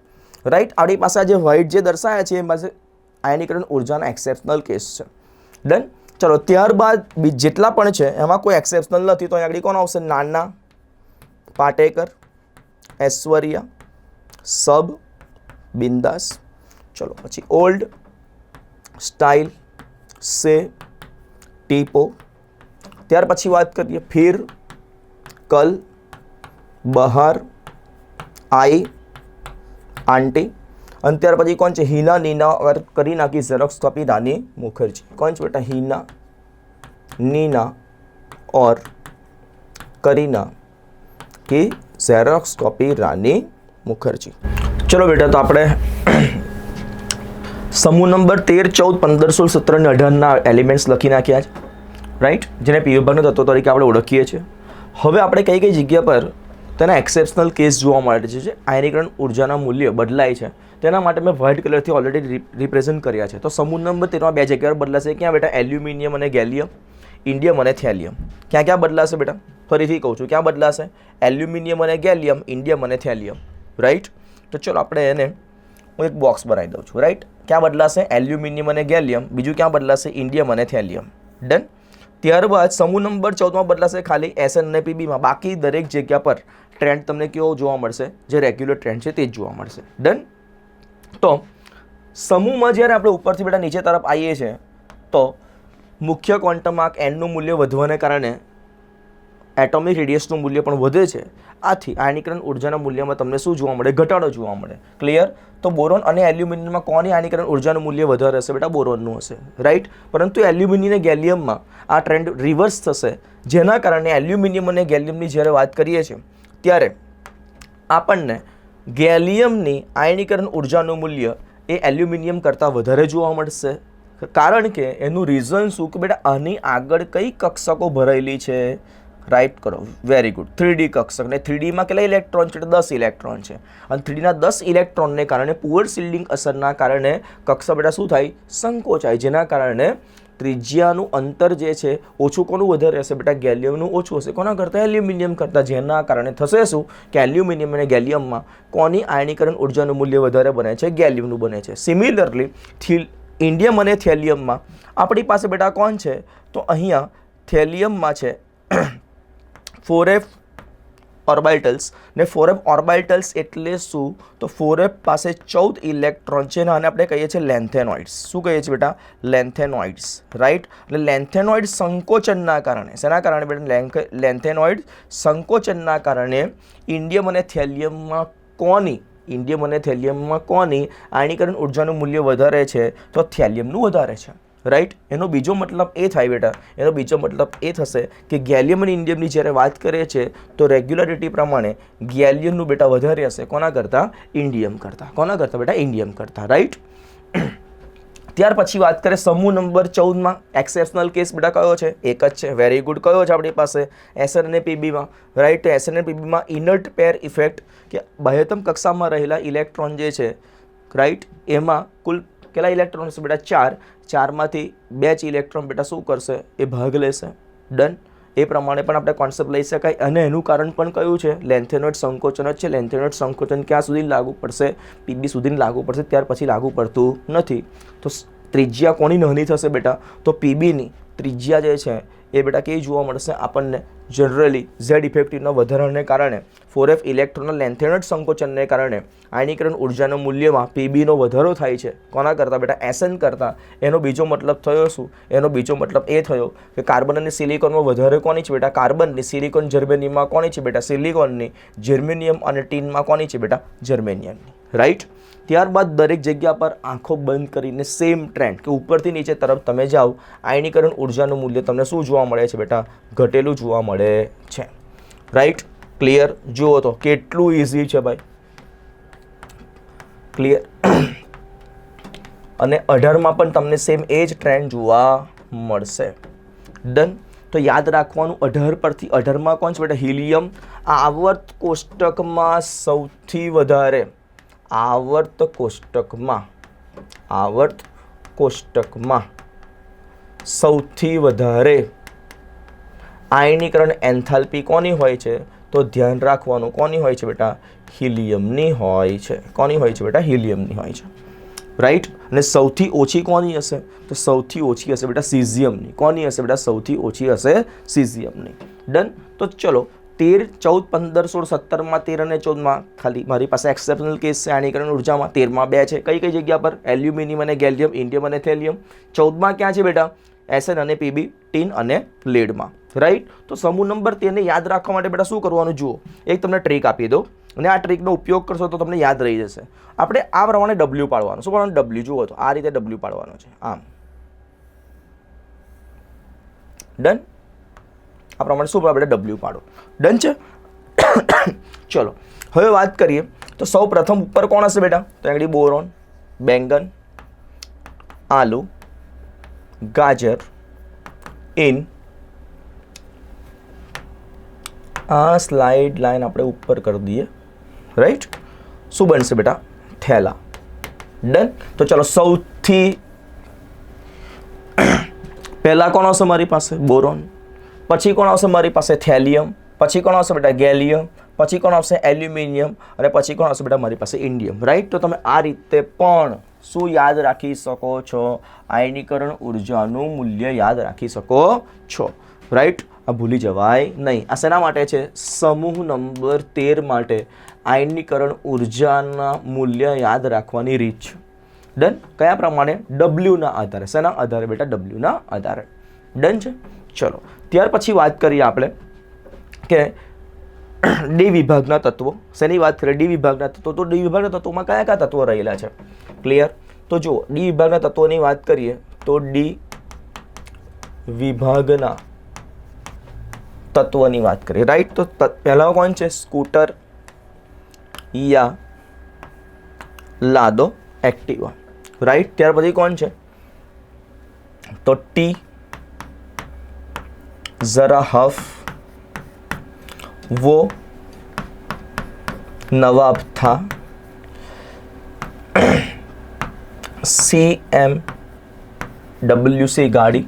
રાઈટ. આપણી પાસે જે વ્હાઇટ જે દર્શાયા છે એ પાસે આયનીકરણ ઉર્જાના એક્સેપ્શનલ કેસ છે. ડન. ચલો, ત્યારબાદ જેટલા પણ છે એમાં કોઈ એક્સેપ્શનલ નથી, તો અહીં આગળ કોણ આવશે? નાના પાટેકર, ઐશ્વર્યા, સબ, બિંદાસ. ચલો પછી ઓલ્ડ, સ્ટાઇલ, સે, ટીપો. ત્યાર પછી વાત કરીએ ફિર, કલ, બહાર, આઈ, આંટી. અને ત્યાર પછી કોણ છે? હિના, નીના और કરી નાખી ઝેરોક્સ કોપી રાની મુખર્જી. કોણ છે બેટા? હિના, નીના और करीना की ઝેરોક્સ કોપી રાની મુખર્જી. ચલો બેટા, તો આપણે સમૂહ નંબર 13, 14, 15, 16, 17 અને 18ના એલિમેન્ટ્સ લખી નાખ્યા છે. રાઈટ. જેને પી વિભાગના તત્વો તરીકે આપણે ઓળખીએ છીએ. હવે આપણે કઈ કઈ જગ્યા પર તેના એક્સેપ્શનલ કેસ જોવા મળે છે, આયનીકરણ ઉર્જાના મૂલ્ય બદલાય છે, તેના માટે મેં વ્હાઇટ કલરથી ઓલરેડી રિપ્રેઝન્ટ કર્યા છે. તો સમૂહ નંબર 13માં બે જગ્યા પર બદલાશે. ક્યાં બેટા? એલ્યુમિનિયમ અને ગેલિયમ, ઇન્ડિયમ અને થેલિયમ. ક્યાં ક્યાં બદલાશે બેટા? ફરીથી કહું છું, ક્યાં બદલાશે? એલ્યુમિનિયમ અને ગેલિયમ, ઇન્ડિયમ અને થેલિયમ. રાઈટ. તો ચલો આપણે એને હું એક બોક્સ બનાવી દઉં છું. રાઈટ. ક્યાં બદલાશે? એલ્યુમિનિયમ અને ગેલિયમ. બીજું ક્યાં બદલાશે? ઇન્ડિયમ અને થેલિયમ. ડન. ત્યારબાદ સમૂહ નંબર 14માં બદલાશે ખાલી એસએન અને પીબીમાં. બાકી દરેક જગ્યા પર ટ્રેન્ડ તમને કેવો જોવા મળશે? જે રેગ્યુલર ટ્રેન્ડ છે તે જ જોવા મળશે. ડન. તો સમૂહમાં જ્યારે આપણે ઉપરથી બેટા નીચે તરફ આવીએ છીએ તો મુખ્ય ક્વોન્ટમ આંક એનનું મૂલ્ય વધવાને કારણે એટોમિક રેડિયસનું મૂલ્ય પણ વધે છે. આથી આયનીકરણ ઉર્જાના મૂલ્યમાં તમને શું જોવા મળે? ઘટાડો જોવા મળે. ક્લિયર? તો બોરોન અને એલ્યુમિનિયમમાં કોની આયનીકરણ ઉર્જાનું મૂલ્ય વધારે હશે બેટા? બોરોનનું હશે. રાઈટ. પરંતુ એલ્યુમિનિયમ અને ગેલિયમમાં આ ટ્રેન્ડ રિવર્સ થશે, જેના કારણે એલ્યુમિનિયમ અને ગેલિયમની જ્યારે વાત કરીએ છીએ ત્યારે આપણને ગેલિયમની આયનીકરણ ઉર્જાનું મૂલ્ય એ એલ્યુમિનિયમ કરતાં વધારે જોવા મળશે. કારણ કે એનું રીઝન શું કે બેટા આની આગળ કઈ કક્ષકો ભરાયેલી છે? રાઈટ કરો. Very good. 3D કક્ષક. ને 3Dમાં કેટલા ઇલેક્ટ્રોન છે? 10 ઇલેક્ટ્રોન છે. અને 3Dના 10 ઇલેક્ટ્રોનને કારણે પુઅર શિલ્ડિંગ અસરના કારણે કક્ષક બેટા શું થાય? સંકોચાય. જેના કારણે ત્રિજ્યાનું અંતર જે છે ઓછું કોનું વધારે હશે બેટા? ગેલિયમનું ઓછું હશે. કોના કરતાં? એલ્યુમિનિયમ કરતાં. જેના કારણે થશે શું કે એલ્યુમિનિયમ અને ગેલિયમમાં કોની આયનીકરણ ઉર્જાનું મૂલ્ય વધારે બને છે? ગેલિયમનું બને છે. સિમિલરલી ઇન્ડિયમ અને થેલિયમમાં આપણી પાસે બેટા કોણ છે? તો અહીંયા થેલિયમમાં છે 4f ઓર્બિટલ્સ. ને 4f ઓર્બિટલ્સ એટલે શું? તો 4f પાસે 14 ઇલેક્ટ્રોન છે. આને આપણે કહીએ છીએ લેન્થેનોઇડ્સ. શું કહીએ છીએ બેટા? લેન્થેનોઇડ્સ. રાઈટ. એટલે લેન્થેનોઇડ સંકોચનના કારણે, શેના કારણે બેટા? લેન્થેનોઇડ સંકોચનના કારણે ઇન્ડિયમ અને થેલિયમમાં કોની આયનીકરણ ઉર્જાનું મૂલ્ય વધારે છે? તો થેલિયમનું વધારે છે. રાઈટ. એનો બીજો મતલબ એ થાય બેટા, એનો બીજો મતલબ એ થશે કે ગેલિયમ અને ઇન્ડિયમની જ્યારે વાત કરીએ છીએ તો રેગ્યુલરિટી પ્રમાણે ગેલિયમનું બેટા વધારે હશે. કોના કરતાં? ઇન્ડિયમ કરતાં. કોના કરતાં બેટા? ઇન્ડિયમ કરતાં. રાઈટ. ત્યાર પછી વાત કરીએ સમૂહ નંબર 14માં એક્સેપ્શનલ કેસ બેટા કયો છે? એક જ છે. Very good. કયો છે આપણી પાસે? એસએન અને પીબીમાં. રાઈટ. એસએન અને પીબીમાં ઇનર્ટ પેર ઇફેક્ટ કે બાહ્યતમ કક્ષામાં રહેલા ઇલેક્ટ્રોન જે છે, રાઈટ, એમાં કુલ કેટલા ઇલેક્ટ્રોન છે બેટા? 4. 4માંથી 2 જ ઇલેક્ટ્રોન બેટા શું કરશે? એ ભાગ લેશે. ડન. એ પ્રમાણે પણ આપણે કોન્સેપ્ટ લઈ શકાય. અને એનું કારણ પણ કયું છે? લેન્થેનોઇડ સંકોચન જ છે. લેન્થેનોઇડ સંકોચન ક્યાં સુધી લાગુ પડશે? પીબી સુધી લાગુ પડશે. ત્યાર પછી લાગુ પડતું નથી. તો ત્રિજ્યા કોની નાની થશે બેટા? તો પીબીની ત્રિજ્યા જે છે એ બેટા કેવી જોવા મળશે આપણને? જનરલી ઝેડ ઇફેક્ટિવના વધારાને કારણે 4f ઇલેક્ટ્રોનના લેન્થેનડ સંકોચનને કારણે આયનીકરણ ઉર્જાના મૂલ્યમાં પીબીનો વધારો થાય છે. કોના કરતાં બેટા? એસએન કરતાં. એનો બીજો મતલબ થયો શું? એનો બીજો મતલબ એ થયો કે કાર્બન અને સિલિકોનમાં વધારે કોની છે બેટા? કાર્બનની. સિલિકોન જર્મેનિયમમાં કોની છે બેટા? સિલિકોનની. જર્મેનિયમ અને ટીનમાં કોની છે બેટા? જર્મેનિયમની. રાઈટ. ત્યારબાદ દરેક જગ્યા પર આંખો બંધ કરીને સેમ ટ્રેન્ડ કે ઉપરથી નીચે તરફ તમે જાઓ, આયનીકરણ ઉર્જાનું મૂલ્ય તમને શું જોવા મળે છે બેટા? ઘટેલું જોવા મળે છે. રાઈટ. ક્લિયર? જુઓ તો કેટલું ઇઝી છે ભાઈ. ક્લિયર? અને 18માં પણ તમને સેમ એ જ ટ્રેન્ડ જોવા મળશે. ડન. તો યાદ રાખવાનું 18 પરથી 18માં કોણ છે બેટા? હિલિયમ. આવર્ત કોષ્ટકમાં સૌથી વધારે આવર્ત કોષ્ટકમાં સૌથી વધારે આયનીકરણ એન્થાલ્પી કોની હોય છે? તો ધ્યાન રાખવાનું કોની હોય છે બેટા? હિલિયમની હોય છે. કોની હોય છે બેટા? હિલિયમની હોય છે. રાઈટ. અને સૌથી ઓછી કોની હશે? તો સૌથી ઓછી હશે બેટા સીઝિયમની. કોની હશે બેટા? સૌથી ઓછી હશે સીઝિયમની. ડન. તો ચલો 13, 14, 15, 16, 17માં 13 અને 14માં ખાલી મારી પાસે એક્સેપ્શનલ કેસ છે આયનીકરણ ઉર્જામાં. 13માં 2 છે. કઈ કઈ જગ્યા પર? એલ્યુમિનિયમ અને ગેલિયમ, ઇન્ડિયમ અને થેલિયમ. 14માં ક્યાં છે બેટા? એસએન અને પીબી, ટીન અને લીડમાં. રાઈટ. તો સમૂહ નંબર 13ને યાદ રાખવા માટે બેટા શું કરવાનું? જુઓ, એક તમને ટ્રીક આપી દો અને આ ટ્રીકનો ઉપયોગ કરશો તો તમને યાદ રહી જશે. આપણે આ પ્રમાણે ડબલ્યુ પાડવાનું. શું પાડવાનું? ડબલ્યુ. જુઓ તો આ રીતે ડબલ્યુ પાડવાનો છે. આમ. ડન. આ પ્રમાણે શું આપણે ડબલ્યુ પાડો. ડન છે. ચલો હવે વાત કરીએ તો સૌ પ્રથમ ઉપર કોણ હશે બેટા? તો આગળ બોરોન, બેંગન, આલુ, ગાજર, ઇન. આ સ્લાઇડ લાઈન આપણે ઉપર કરી દઈએ. રાઈટ. શું બનશે બેટા? થેલા. ડન. તો ચલો સૌથી પહેલા કોણ આવશે મારી પાસે? બોરોન. પછી કોણ આવશે મારી પાસે? થેલિયમ. પછી કોણ આવશે બેટા? ગેલિયમ. પછી કોણ આવશે? એલ્યુમિનિયમ. અને પછી કોણ આવશે બેટા? મારી પાસે ઇન્ડિયમ. રાઈટ. તો તમે આ રીતે પણ શું યાદ રાખી શકો છો? આયનીકરણ ઉર્જાનું મૂલ્ય યાદ રાખી શકો છો. રાઈટ. આ ભૂલી જવાય નહીં. આ શેના માટે છે? સમૂહ નંબર 13 માટે આયનીકરણ ઉર્જાના મૂલ્ય યાદ રાખવાની રીત છે. ડન. કયા પ્રમાણે? ડબલ્યુના આધારે. શેના આધારે બેટા? ડબલ્યુના આધારે. ડન છે. ચલો ત્યાર પછી વાત કરીએ આપણે કે ડી વિભાગના તત્વો. શેની વાત કરીએ? ડી વિભાગના તત્વો. તો ડી વિભાગના તત્વોમાં કયા કયા તત્વો રહેલા છે? ક્લિયર? તો જુઓ, ડી વિભાગના તત્વોની વાત કરીએ તો ડી વિભાગના તત્વોની વાત કરીએ. રાઈટ. તો પહેલા કોણ છે? સ્કૂટર યા લાદો એક્ટિવા. રાઈટ. ત્યાર પછી કોણ છે? તો ટી जरा हफ, वो नवाब था, CMWC गाड़ी,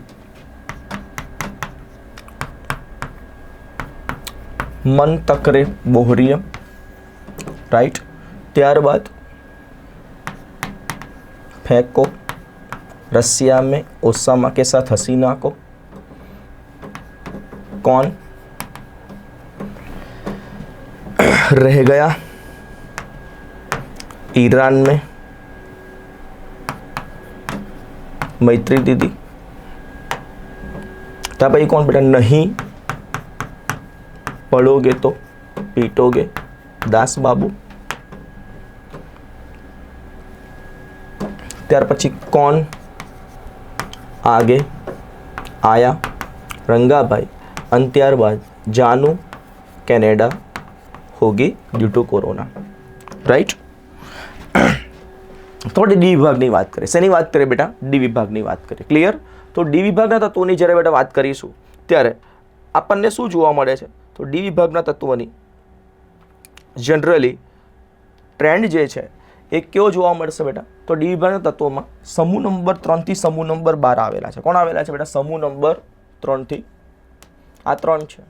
मन तकरे बोहरियम. राइट. ત્યારબાદ फेंको रसिया में ओसामा के साथ हसीना को. कौन रह गया ईरान में? मैत्री दीदी. था भाई कौन बेटा? नहीं पढ़ोगे तो पीटोगे, दास बाबू. त्यार पछी कौन आगे आया? रंगाभाई. અને ત્યારબાદ જાનુ કેનેડા હોગી ડ્યુ ટુ કોરોના. રાઈટ. તો ડી વિભાગની વાત કરીએ. શેની વાત કરીએ બેટા? ડી વિભાગની વાત કરીએ. ક્લિયર? તો ડી વિભાગના તત્વોની જ્યારે બેટા વાત કરીશું ત્યારે આપણને શું જોવા મળે છે? તો ડી વિભાગના તત્વોની જનરલી ટ્રેન્ડ જે છે એ કેવો જોવા મળશે બેટા? તો ડી વિભાગના તત્વોમાં સમૂહ નંબર 3 થી સમૂહ નંબર 12 આવેલા છે. કોણ આવેલા છે બેટા? સમૂહ નંબર 3 થી આ 3 છે,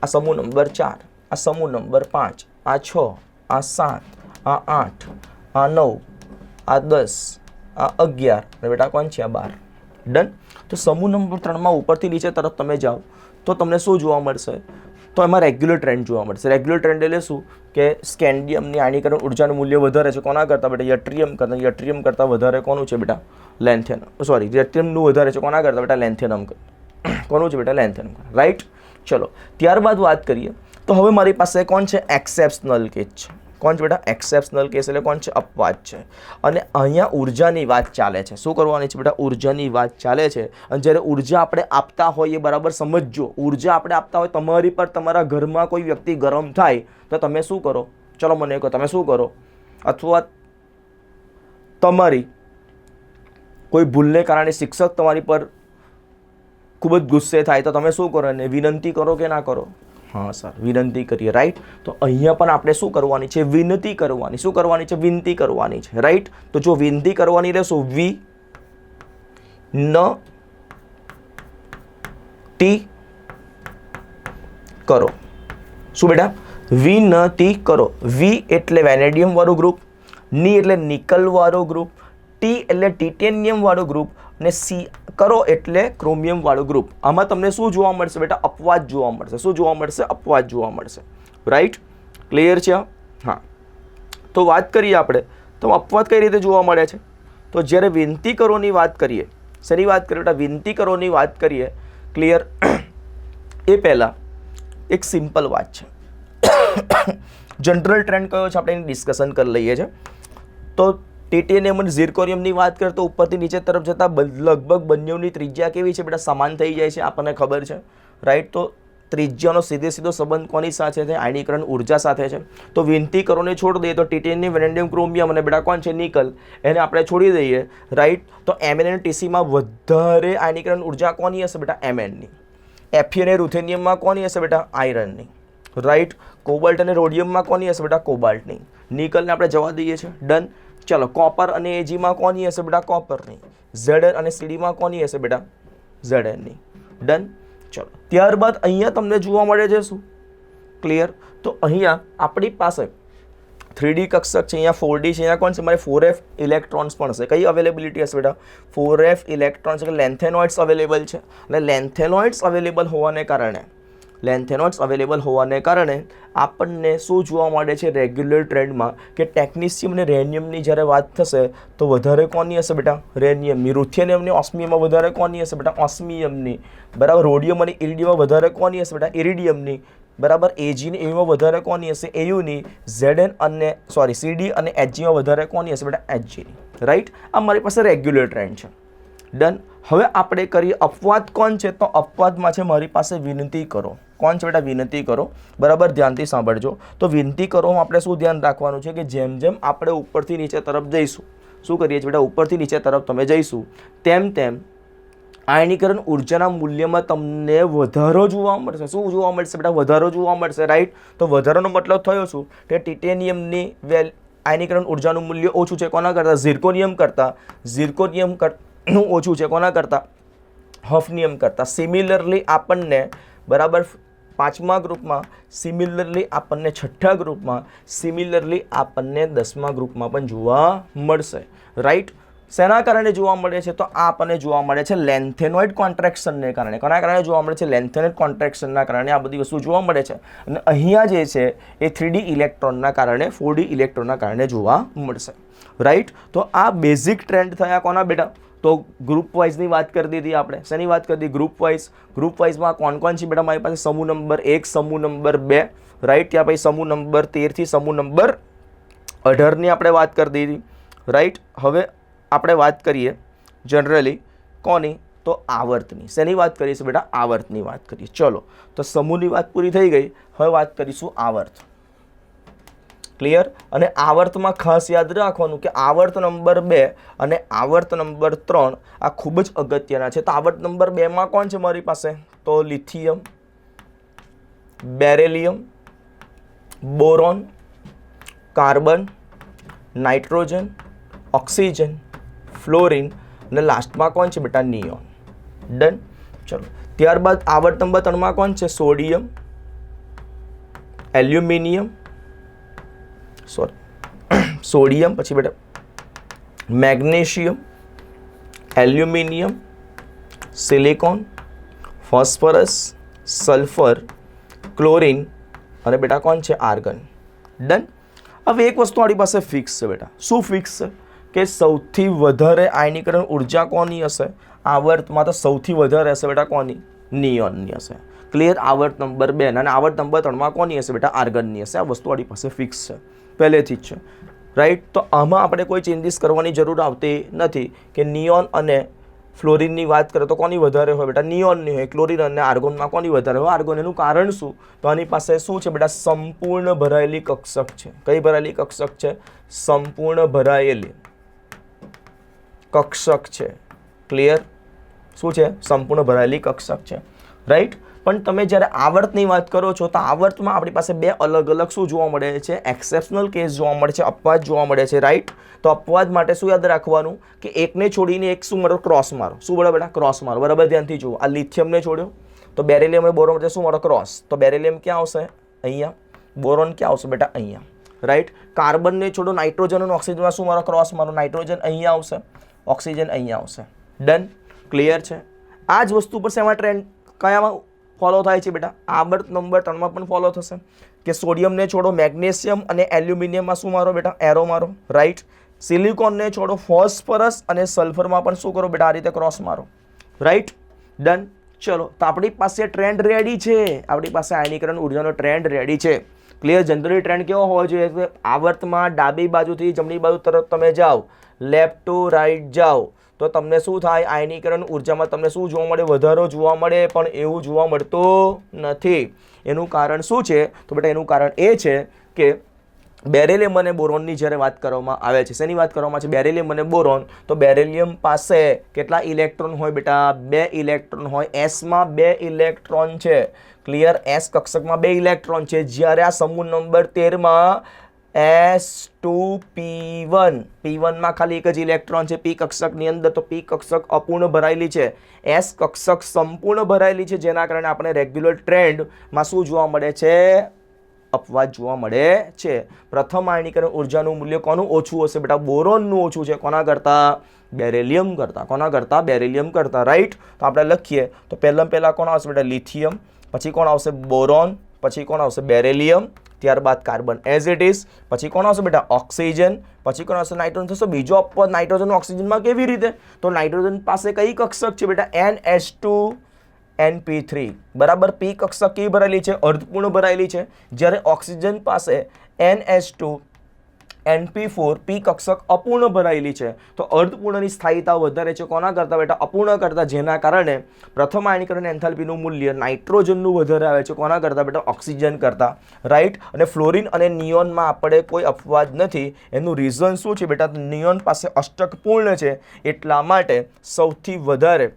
આ સમૂહ નંબર 4, આ સમૂહ નંબર 5, આ 6, આ 7, આ 8, આ 9, આ 10, આ 11 અને બેટા કોણ છે? આ 12. ડન. તો સમૂહ નંબર 3માં ઉપરથી નીચે તરફ તમે જાઓ તો તમને શું જોવા મળશે? તો એમાં રેગ્યુલર ટ્રેન્ડ જોવા મળશે. રેગ્યુલર ટ્રેન્ડ એટલે શું કે સ્કેન્ડિયમની આયનીકરણ ઉર્જાનું મૂલ્ય વધારે છે કોના કરતાં બેટા? યટ્રિયમ કરતાં વધારે કોનું છે બેટા? લેન્થેનમ. સોરી, યટ્રિયમનું વધારે છે કોના કરતાં બેટા? લેન્થેનમ. કોનું છે બેટા? લેન્થેનમ. રાઈટ. ચલો ત્યારબાદ વાત કરીએ તો હવે મારી પાસે કોણ છે? એક્સેપ્શનલ કેસ છે. કોણ છે બેટા? એક્સેપ્શનલ કેસ એટલે કોણ છે? અપવાદ છે. અને અહીંયા ઉર્જાની વાત ચાલે છે. શું કરવાની છે બેટા? ઉર્જાની વાત ચાલે છે. અને જ્યારે ઉર્જા આપણે આપતા હોઈએ, બરાબર સમજજો, ઉર્જા આપણે આપતા હોય, તમારી પર તમારા ઘરમાં કોઈ વ્યક્તિ ગરમ થાય તો તમે શું કરો? ચલો મને કહો, તમે શું કરો? અથવા તમારી કોઈ ભૂલને કારણે શિક્ષક તમારી પર ખૂબ જ ગુસ્સે થાય તો તમે શું કરો? એને વિનંતી કરો કે ના કરો? હા સર, વિનંતી કરીએ. રાઈટ. તો અહીંયા પણ આપણે શું કરવાની છે? વિનંતી કરવાની. શું કરવાની છે? વિનંતી કરવાની છે. રાઈટ. તો જો વિનંતી કરવાની રહેશો, વિનંતી કરો. શું બેટા? વિનંતી કરો. વી એટલે વેનેડિયમ વાળું ગ્રુપ, ની એટલે નિકલ વાળો ગ્રુપ, ટી એટલે ટિટેનિયમ વાળો ગ્રુપ અને સી કરો એટલે ક્રોમિયમ વાળું ગ્રુપ. આમાં તમને શું જોવા મળશે બેટા? અપવાદ જોવા મળશે. શું જોવા મળશે? અપવાદ જોવા મળશે. રાઈટ. ક્લિયર છે? હા. તો વાત કરીએ આપણે તો અપવાદ કઈ રીતે જોવા મળે છે? તો જ્યારે વિનંતી કરોની વાત કરીએ, શેની વાત કરીએ બેટા? વિનંતી કરોની વાત કરીએ. ક્લિયર? એ પહેલાં એક સિમ્પલ વાત છે. જનરલ ટ્રેન્ડ કયો છે આપણે એની ડિસ્કશન કરી લઈએ છીએ. તો ટિટેનિયમ અને ઝિર્કોનિયમની વાત કરીએ તો ઉપરથી નીચે તરફ જતાં લગભગ બંનેની ત્રિજ્યા કેવી છે બેટા? સમાન થઈ જાય છે, આપણને ખબર છે. રાઈટ. તો ત્રિજ્યાનો સીધો સંબંધ કોની સાથે છે? આયનીકરણ ઉર્જા સાથે છે. તો વિનંતી કરોને છોડી દઈએ તો ટિટેનિયમ, વેનેડિયમ, ક્રોમિયમ અને બેટા કોણ છે? નિકલ. એને આપણે છોડી દઈએ. રાઈટ. તો Mn અને Tcમાં વધારે આયનીકરણ ઉર્જા કોની હશે બેટા? Mnની. Fe અને રૂથેનિયમમાં કોની હશે બેટા? આયરનની. રાઈટ. કોબાલ્ટ અને રોડિયમમાં કોની હશે બેટા? કોબાલ્ટની. નિકલને આપણે જવા દઈએ છીએ. ડન. ચલો કોપર અને એજીમાં કોની હશે બેટા? કોપરની. ઝેડન અને સીડીમાં કોની હશે બેટા? ઝેડનની. ડન. ચલો ત્યારબાદ અહીંયા તમને જોવા મળે છે શું? ક્લિયર? તો અહીંયા આપણી પાસે 3D કક્ષક છે, અહીંયા 4D છે, અહીંયા કોણ છે? મારે 4f ઇલેક્ટ્રોન્સ પણ છે. કઈ અવેલેબિલિટી હશે બેટા? 4f ઇલેક્ટ્રોન્સ એટલે લેન્થેનોઇડ્સ અવેલેબલ છે. અને લેન્થેનોઇડ્સ અવેલેબલ હોવાને કારણે આપણને શું જોવા મળે છે રેગ્યુલર ટ્રેન્ડમાં કે ટેકનિશિયમ અને રેનિયમની જ્યારે વાત થશે તો વધારે કોની હશે બેટા? રેનિયમની. રૂથેનિયમ અને ઓસ્મિયમમાં વધારે કોની હશે બેટા? ઓસ્મિયમની. બરાબર. રોડિયમ અને ઇરિડિયમમાં વધારે કોની હશે બેટા? ઇરિડિયમની. બરાબર. એજી ને એમાં વધારે કોની હશે? એયુની. ઝેડએન અને સીડી અને એચજીમાં વધારે કોની હશે બેટા? એચજીની. રાઈટ. આ મારી પાસે રેગ્યુલર ટ્રેન્ડ છે. ડન. હવે આપણે કરીએ અપવાદ. કોણ છે? તો અપવાદમાં છે મારી પાસે વિનંતી કરો. કોણ છે બેટા? વિનંતી કરો. બરાબર, ધ્યાનથી સાંભળજો. તો વિનંતી કરો આપણે શું ધ્યાન રાખવાનું છે કે જેમ જેમ આપણે ઉપરથી નીચે તરફ જઈશું, શું કરીએ છીએ બેટા? ઉપરથી નીચે તરફ તમે જઈશું તેમ તેમ આયનીકરણ ઉર્જાના મૂલ્યમાં તમને વધારો જોવા મળશે. શું જોવા મળશે બેટા? વધારો જોવા મળશે. રાઈટ. તો વધારાનો મતલબ થયો શું કે ટિટેનિયમની આયનીકરણ ઉર્જાનું મૂલ્ય ઓછું છે કોના કરતાં? ઝિર્કોનિયમ કરતાં. નું ઓછું છે કોના કરતાં? હફનિયમ કરતાં. સિમિલરલી આપણને બરાબર 5મા ગ્રુપમાં, સિમિલરલી આપણને 6ઠ્ઠા ગ્રુપમાં, સિમિલરલી આપણને 10મા ગ્રુપમાં પણ જોવા મળશે. રાઈટ. શેના કારણે જોવા મળે છે? તો આ આપણને જોવા મળે છે લેન્થેનોઇડ કોન્ટ્રેક્શનને કારણે. કોના કારણે જોવા મળે છે? લેન્થેનોઇડ કોન્ટ્રેક્શનના કારણે આ બધી વસ્તુ જોવા મળે છે. અને અહીંયા જે છે એ 3D ઇલેક્ટ્રોનના કારણે, 4D ઇલેક્ટ્રોનના કારણે જોવા મળશે. રાઈટ. તો આ બેઝિક ટ્રેન્ડ થયા કોના બેટા? તો ગ્રુપ વાઇઝની વાત કરી દીધી આપણે. શેની વાત કરી દીધી? Group wise. ગ્રુપ વાઇઝમાં કોણ છે બેટા? મારી પાસે સમૂહ નંબર 1, સમૂહ નંબર 2. રાઈટ. ત્યાં પછી સમૂહ નંબર 13 થી સમૂહ નંબર 18ની આપણે વાત કરી દીધી. રાઈટ. હવે આપણે વાત કરીએ જનરલી કોની? તો આવર્તની. શેની વાત કરીશું બેટા? આવર્તની વાત કરીએ. ચલો તો સમૂહની વાત પૂરી થઈ ગઈ. હવે વાત કરીશું આવર્ત. ક્લિયર? અને આવર્તમાં ખાસ યાદ રાખવાનું કે આવર્ત નંબર 2 અને આવર્ત નંબર 3 આ ખૂબ જ અગત્યના છે. તો આવર્ત નંબર 2માં કોણ છે મારી પાસે? તો lithium, beryllium, boron, carbon, nitrogen, oxygen, fluorine અને લાસ્ટમાં કોણ છે બેટા? નિયોન. ડન. ચલો ત્યારબાદ આવર્ત નંબર 3માં કોણ છે? સોડિયમ, એલ્યુમિનિયમ, સોડિયમ, પછી બેટા magnesium, aluminium, silicon, phosphorus, sulphur chlorine અને બેટા કોણ છે? આર્ગન. ડન. હવે એક વસ્તુ આપણી પાસે ફિક્સ છે બેટા. શું ફિક્સ છે? કે સૌથી વધારે આયનીકરણ ઉર્જા કોની હશે? આવર્તમાં તો સૌથી વધારે હશે બેટા કોની? નિયોનની હશે. ક્લિયર? આવર્ત નંબર 2 અને આવર્ત નંબર 3માં કોની હશે બેટા? આર્ગનની હશે. આ વસ્તુ આપણી પાસે ફિક્સ છે પહેલેથી જ છે. રાઈટ? તો આમાં આપણે કોઈ ચેન્જીસ કરવાની જરૂર આવતી નથી કે નિયોન અને ફ્લોરિનની વાત કરીએ તો કોની વધારે હોય બેટા? નિયોનની હોય. ક્લોરિન અને આર્ગોનમાં કોની વધારે હોય? આર્ગોન. એનું કારણ શું? તો આની પાસે શું છે બેટા? સંપૂર્ણ ભરાયેલી કક્ષક છે. કઈ ભરાયેલી કક્ષક છે? સંપૂર્ણ ભરાયેલી કક્ષક છે. ક્લિયર? શું છે? સંપૂર્ણ ભરાયેલી કક્ષક છે. રાઈટ? પણ તમે જ્યારે આવર્તની વાત કરો છો તો આવર્તમાં આપણી પાસે બે અલગ અલગ શું જોવા મળે છે? એક્સેપ્શનલ કેસ જોવા મળે છે, અપવાદ જોવા મળે છે. રાઈટ? તો અપવાદ માટે શું યાદ રાખવાનું? કે એકને છોડીને એક શું મારો? ક્રોસ મારો. શું બરાબર બેટા? ક્રોસ મારો. બરાબર? ધ્યાનથી જુઓ. આ લિથિયમને છોડ્યો તો બેરિલિયમ અને બોરોન વચ્ચે શું મારો? ક્રોસ. તો બેરિલિયમ ક્યાં આવશે? અહીંયા. બોરોન ક્યાં આવશે બેટા? અહીંયા. રાઈટ? કાર્બનને છોડો, નાઇટ્રોજન અને ઓક્સિજનમાં શું મારો? ક્રોસ મારો. નાઇટ્રોજન અહીંયા આવશે, ઓક્સિજન અહીંયા આવશે. ડન. ક્લિયર છે? આ જ વસ્તુ પર શેમાં ટ્રેન્ડ કયામાં ફોલો થાય છે બેટા? આવર્ત નંબર 3માં પણ ફોલો થશે કે સોડિયમને છોડો, મેગ્નેશિયમ અને એલ્યુમિનિયમમાં શું મારો બેટા? એરો મારો. રાઈટ? સિલિકોનને છોડો, ફોસ્ફરસ અને સલ્ફરમાં પણ શું કરો બેટા? આ રીતે ક્રોસ મારો. રાઈટ? ડન. ચલો, તો આપણી પાસે ટ્રેન્ડ રેડી છે. આપણી પાસે આયનીકરણ ઉર્જાનો ટ્રેન્ડ રેડી છે. ક્લિયર? જનરલી ટ્રેન્ડ કેવો હોવો જોઈએ? આવર્તમાં ડાબી બાજુથી જમણી બાજુ તરફ તમે જાઓ, લેફ્ટ ટુ રાઈટ જાઓ તો તમને શું થાય? આયનીકરણ ઉર્જામાં તમને શું જોવા મળે? વધારો જોવા મળે. પણ એવું જોવા મળતું નથી. એનું કારણ શું છે? તો બેટા એનું કારણ એ છે કે બેરિલિયમ અને બોરોનની જ્યારે વાત કરવામાં આવે છે, શેની વાત કરવામાં આવે છે? બેરિલિયમ અને બોરોન. તો બેરિલિયમ પાસે કેટલા ઇલેક્ટ્રોન હોય બેટા? 2 ઇલેક્ટ્રોન હોય. એસમાં 2 ઇલેક્ટ્રોન છે. ક્લિયર? એસ કક્ષકમાં 2 ઇલેક્ટ્રોન છે. જ્યારે આ સમૂહ નંબર 13માં S2P1, P1માં ખાલી એક જ ઇલેક્ટ્રોન છે પી કક્ષકની અંદર. તો પી કક્ષક અપૂર્ણ ભરાયેલી છે, એસ કક્ષક સંપૂર્ણ ભરાયેલી છે, જેના કારણે આપણે રેગ્યુલર ટ્રેન્ડમાં શું જોવા મળે છે? અપવાદ જોવા મળે છે. પ્રથમ આયનીકરણ ઉર્જાનું મૂલ્ય કોનું ઓછું હશે બેટા? બોરોનનું ઓછું છે. કોના કરતા? બેરિલિયમ કરતા. કોના કરતા? બેરિલિયમ કરતા. રાઈટ? તો આપણે લખીએ તો પહેલા કોણ આવશે બેટા? લિથિયમ. પછી કોણ આવશે? બોરોન. પછી કોણ આવશે? બેરિલિયમ. ત્યારબાદ કાર્બન એઝ ઇટ ઇઝ. પછી કોણ આવશે બેટા? ઓક્સિજન. પછી કોણ આવશે? નાઇટ્રોજન. થશે બીજો અપવાદ નાઇટ્રોજન ઓક્સિજનમાં. કેવી રીતે? તો નાઇટ્રોજન પાસે કઈ કક્ષક છે બેટા? NH2 NP3. બરાબર? પી કક્ષક કેવી ભરાયેલી છે? અર્ધપૂર્ણ ભરાયેલી છે. જ્યારે ઓક્સિજન પાસે NH2 NP4 પી કક્ષક અપૂર્ણ ભરાયેલી છે. તો અર્ધપૂર્ણની સ્થાયીતા વધારે છે. કોના કરતા બેટા? અપૂર્ણ કરતા. જેના કારણે પ્રથમ આયનીકરણ એન્થાલ્પીનું મૂલ્ય નાઇટ્રોજનનું વધારે આવે છે. કોના કરતા બેટા? ઓક્સિજન કરતા. રાઈટ? અને ફ્લોરિન અને નિયોનમાં આપણે કોઈ અપવાદ નથી. એનું રીઝન શું છે બેટા? નિયોન પાસે અષ્ટક પૂર્ણ છે, એટલા માટે સૌથી વધારે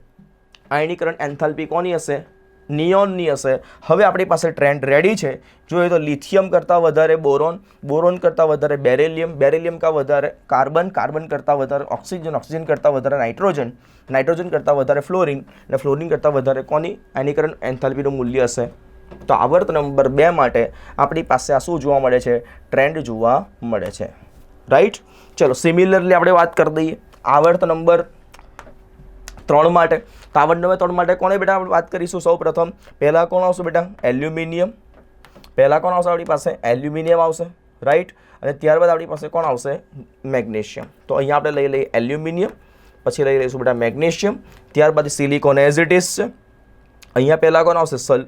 આયનીકરણ એન્થાલ્પી કોની હશે? નિયોનની હશે. હવે આપણી પાસે ટ્રેન્ડ રેડી છે. જોઈએ તો લિથિયમ કરતાં વધારે બોરોન, બોરોન કરતાં વધારે બેરિલિયમ, બેરિલિયમ કરતાં વધારે કાર્બન, કાર્બન કરતાં વધારે ઓક્સિજન, ઓક્સિજન કરતાં વધારે નાઇટ્રોજન, નાઇટ્રોજન કરતાં વધારે ફ્લોરિન અને ફ્લોરિન કરતાં વધારે કોની આયનીકરણ એન્થાલ્પીનું મૂલ્ય હશે? તો આવર્ત નંબર 2 માટે આપણી પાસે આ શું જોવા મળે છે? ટ્રેન્ડ જોવા મળે છે. રાઈટ? ચલો, સિમિલરલી આપણે વાત કરી દઈએ આવર્ત નંબર 3 માટે. તો આવર્ત નંબર 3 માટે કોને બેટા આપણે વાત કરીશું? સૌ પ્રથમ પહેલાં કોણ આવશે બેટા? એલ્યુમિનિયમ. પહેલાં કોણ આવશે આપણી પાસે? એલ્યુમિનિયમ આવશે. રાઈટ? અને ત્યારબાદ આપણી પાસે કોણ આવશે? મેગ્નેશિયમ. તો અહીંયા આપણે લઈ લઈએ એલ્યુમિનિયમ, પછી લઈ લઈશું બેટા મેગ્નેશિયમ, ત્યારબાદ સિલિકોન એઝ ઇટ ઇઝ છે. અહીંયા પહેલાં કોણ આવશે?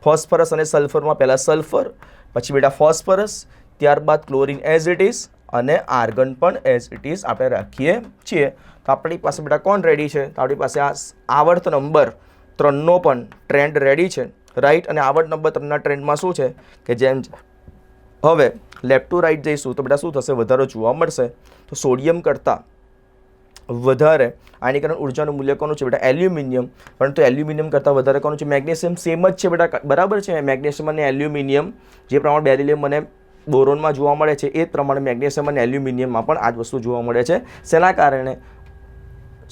ફોસ્ફરસ અને સલ્ફરમાં પહેલાં સલ્ફર, પછી બેટા ફોસ્ફરસ, ત્યારબાદ ક્લોરિન એઝ ઇટ ઇઝ અને આર્ગન પણ એઝ ઇટ ઇઝ આપણે રાખીએ છીએ. તો આપણી પાસે બેટા કોણ રેડી છે? તો આપણી પાસે આ આવર્ત નંબર 3નો પણ ટ્રેન્ડ રેડી છે. રાઈટ? અને આવર્ત નંબર 3ના ટ્રેન્ડમાં શું છે કે જેમ હવે લેફ્ટ ટુ રાઈટ જઈશું તો બેટા શું થશે? વધારો જોવા મળશે. તો સોડિયમ કરતાં વધારે આયનીકરણ ઉર્જાનું મૂલ્ય કોનું છે બેટા? એલ્યુમિનિયમ. પરંતુ એલ્યુમિનિયમ કરતાં વધારે કોનું છે? મેગ્નેશિયમ. સેમ જ છે બેટા. બરાબર છે? મેગ્નેશિયમ અને એલ્યુમિનિયમ જે પ્રમાણે બેરિલિયમ અને બોરોનમાં જોવા મળે છે એ જ પ્રમાણે મેગ્નેશિયમ અને એલ્યુમિનિયમમાં પણ આ જ વસ્તુ જોવા મળે છે. શેના કારણે?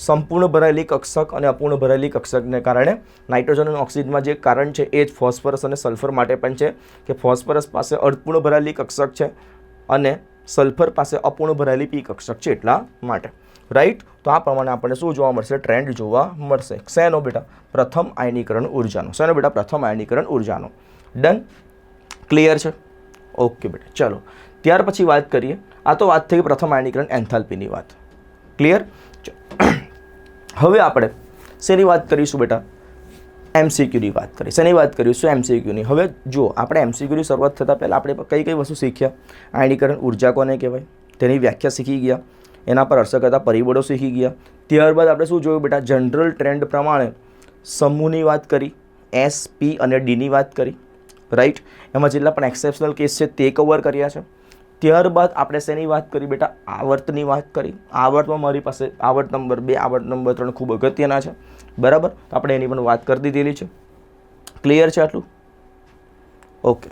સંપૂર્ણ ભરાયેલી કક્ષક અને અપૂર્ણ ભરાયેલી કક્ષકને કારણે. નાઇટ્રોજન અને ઓક્સિજનમાં જે કારણ છે એ જ ફોસ્ફરસ અને સલ્ફર માટે પણ છે કે ફોસ્ફરસ પાસે અર્ધપૂર્ણ ભરાયેલી કક્ષક છે અને સલ્ફર પાસે અપૂર્ણ ભરાયેલી પી કક્ષક છે, એટલા માટે. રાઈટ. તો આ પ્રમાણે આપણને શું જોવા મળશે? ટ્રેન્ડ જોવા મળશે. શેનો બેટા? પ્રથમ આયનીકરણ ઉર્જાનો. શેનો બેટા? પ્રથમ આયનીકરણ ઉર્જાનો. ડન? ક્લિયર છે? ઓકે બેટા, ચલો ત્યાર પછી વાત કરીએ. આ તો વાત થઈ પ્રથમ આયનીકરણ એન્થાલ્પીની વાત. ક્લિયર? હવે આપણે શેની વાત કરીશું બેટા? એમસીક્યુની વાત કરીએ. શેની વાત કરીશું? એમસીક્યુની. હવે જુઓ, આપણે એમસીક્યુની શરૂઆત થતાં પહેલાં આપણે કઈ કઈ વસ્તુ શીખ્યા? આયનીકરણ ઉર્જા કોને કહેવાય તેની વ્યાખ્યા શીખી ગયા, એના પર અસર કરતા પરિબળો શીખી ગયા. ત્યારબાદ આપણે શું જોયું બેટા? જનરલ ટ્રેન્ડ પ્રમાણે સમૂહની વાત કરી, એસ, પી અને ડીની વાત કરી, રાઈટ. એમાં જેટલા પણ એક્સેપ્શનલ કેસ છે તે કવર કર્યા છે. ત્યારબાદ આપણે શેની વાત કરી બેટા? આવર્તની વાત કરી. આવર્તમાં મારી પાસે આવર્ત નંબર 2, આવર્ત નંબર 3 ખૂબ અગત્યના છે, બરાબર. તો આપણે એની પણ વાત કરી દીધેલી છે. ક્લિયર છે આટલું? ઓકે.